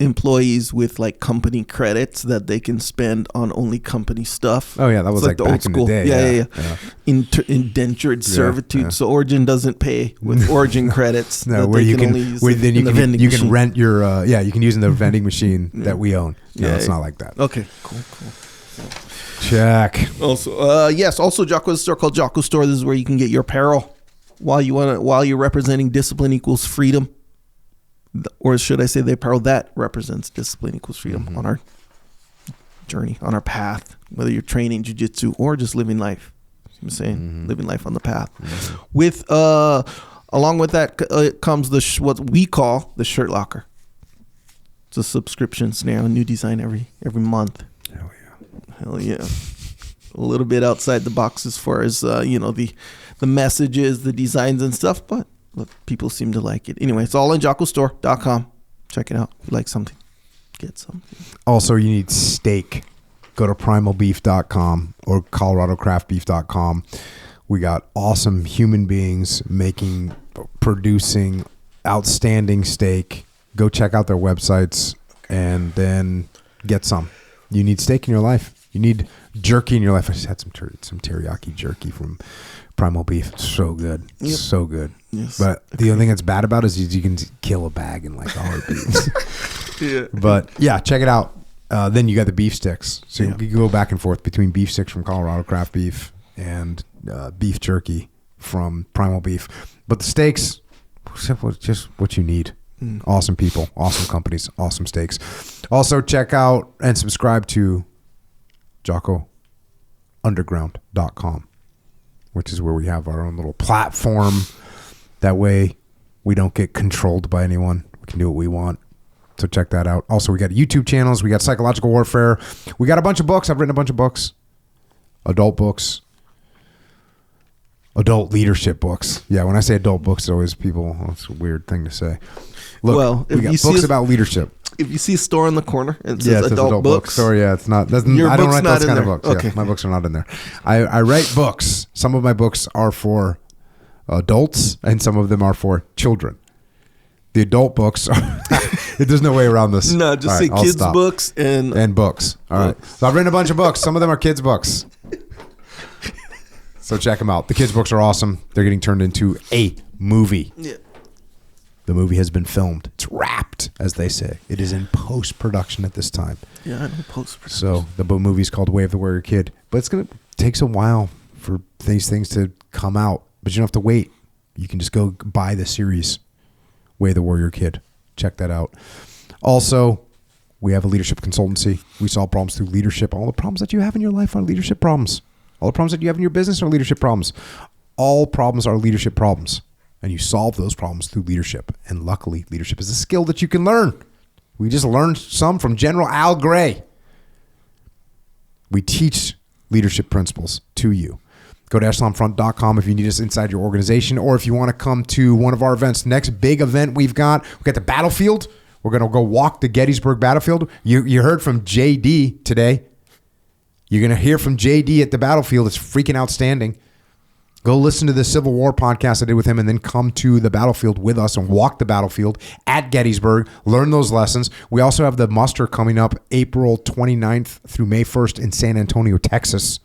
employees with like company credits that they can spend on only company stuff. Oh yeah, that was like the back old in school. the day. Yeah. Indentured servitude. yeah. So Origin doesn't pay with Origin credits. No, that where they you can, only use where then in the vending you machine. can rent your you can use in the vending machine that we own. No, Yeah, it's yeah. not like that. Okay, cool. Check. Also, yes. Also, Jocko has a store called Jocko Store. This is where you can get your apparel while you're representing discipline equals freedom, or should I say the apparel that represents discipline equals freedom on our journey, on our path. Whether you're training jiu-jitsu or just living life, I'm saying living life on the path. With along with that comes what we call the shirt locker. It's a subscription now, a new design every month. Hell yeah. A little bit outside the box as far as, the messages, the designs and stuff. But look, people seem to like it. Anyway, it's all on jockostore.com. Check it out. If you like something, get something. Also, you need steak. Go to primalbeef.com or coloradocraftbeef.com. We got awesome human beings producing outstanding steak. Go check out their websites and then get some. You need steak in your life. You need jerky in your life. I just had some teriyaki jerky from Primal Beef. It's so good. Yep. So good. Yes. But the only thing that's bad about it is you can kill a bag in like a heartbeat. Yeah. But yeah, check it out. Then you got the beef sticks. So you can go back and forth between beef sticks from Colorado Craft Beef and beef jerky from Primal Beef. But the steaks, just what you need. Awesome people, awesome companies, awesome steaks. Also, check out and subscribe to JockoUnderground.com, which is where we have our own little platform. That way, we don't get controlled by anyone. We can do what we want. So check that out. Also, we got YouTube channels. We got Psychological Warfare. We got a bunch of books. I've written a bunch of books. Adult books. Adult leadership books. Yeah, when I say adult books, it's always people, it's a weird thing to say. Look, well, we got books about leadership. If you see a store in the corner and it says adult books. Or yeah, it's not. Your I don't book's write not those kind in of there. books. Okay. Yeah, my books are not in there. I write books. Some of my books are for adults and some of them are for children. The adult books are, there's no way around this. No, just say kids books and books. All right. So I've written a bunch of books. Some of them are kids books. So check them out. The kids books are awesome. They're getting turned into a movie. Yeah. The movie has been filmed. It's wrapped, as they say. It is in post-production at this time. Yeah, I know post-production. So the movie's called Way of the Warrior Kid. But it's going to take a while for these things to come out. But you don't have to wait. You can just go buy the series, Way of the Warrior Kid. Check that out. Also, we have a leadership consultancy. We solve problems through leadership. All the problems that you have in your life are leadership problems. All the problems that you have in your business are leadership problems. All problems are leadership problems. And you solve those problems through leadership. And luckily, leadership is a skill that you can learn. We just learned some from General Al Gray. We teach leadership principles to you. Go to echelonfront.com if you need us inside your organization, or if you want to come to one of our events. Next big event we've got the battlefield. We're going to go walk the Gettysburg battlefield. You heard from JD today. You're going to hear from JD at the battlefield. It's freaking outstanding. Go listen to the Civil War podcast I did with him and then come to the battlefield with us and walk the battlefield at Gettysburg. Learn those lessons. We also have the muster coming up April 29th through May 1st in San Antonio, Texas,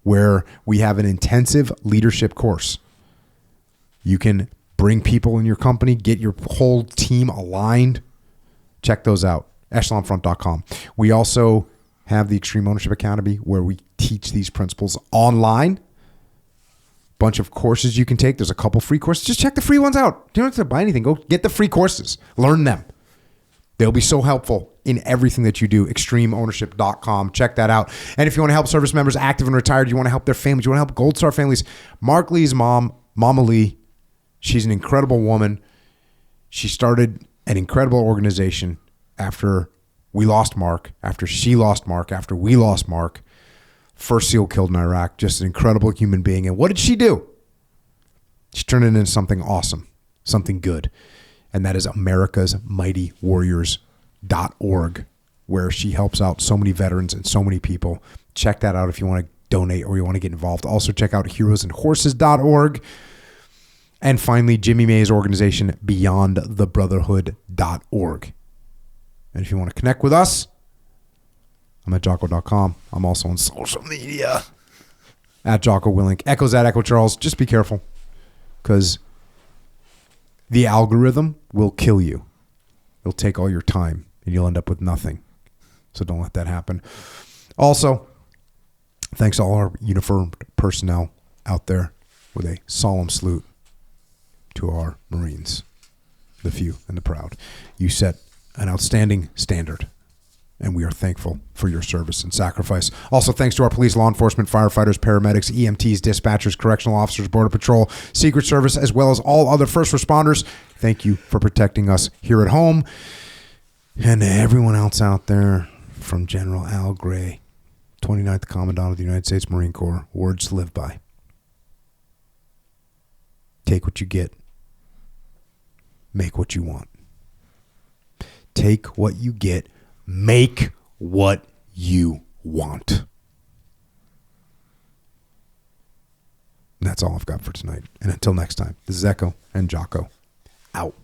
where we have an intensive leadership course. You can bring people in your company, get your whole team aligned. Check those out. echelonfront.com. We also have the Extreme Ownership Academy where we teach these principles online. Bunch of courses you can take. There's a couple free courses. Just check the free ones out. You don't have to buy anything. Go get the free courses. Learn them. They'll be so helpful in everything that you do. ExtremeOwnership.com. Check that out. And if you want to help service members, active and retired, you want to help their families, you want to help Gold Star families, Mark Lee's mom, Mama Lee, she's an incredible woman. She started an incredible organization after we lost Mark, after she lost Mark, after we lost Mark. First SEAL killed in Iraq. Just an incredible human being. And what did she do? She turned it into something awesome, something good. And that is AmericasMightyWarriors.org, where she helps out so many veterans and so many people. Check that out if you want to donate or you want to get involved. Also check out heroesandhorses.org. And finally, Jimmy May's organization, BeyondTheBrotherhood.org. And if you want to connect with us, I'm at Jocko.com. I'm also on social media at Jocko Willink. Echoes at Echo Charles. Just be careful, because the algorithm will kill you. It'll take all your time, and you'll end up with nothing. So don't let that happen. Also, thanks to all our uniformed personnel out there, with a solemn salute to our Marines, the few and the proud. You set an outstanding standard, and we are thankful for your service and sacrifice. Also, thanks to our police, law enforcement, firefighters, paramedics, EMTs, dispatchers, correctional officers, Border Patrol, Secret Service, as well as all other first responders. Thank you for protecting us here at home. And to everyone else out there, from General Al Gray, 29th Commandant of the United States Marine Corps, words to live by. Take what you get. Make what you want. Take what you get. Make what you want. And that's all I've got for tonight. And until next time, this is Echo and Jocko out.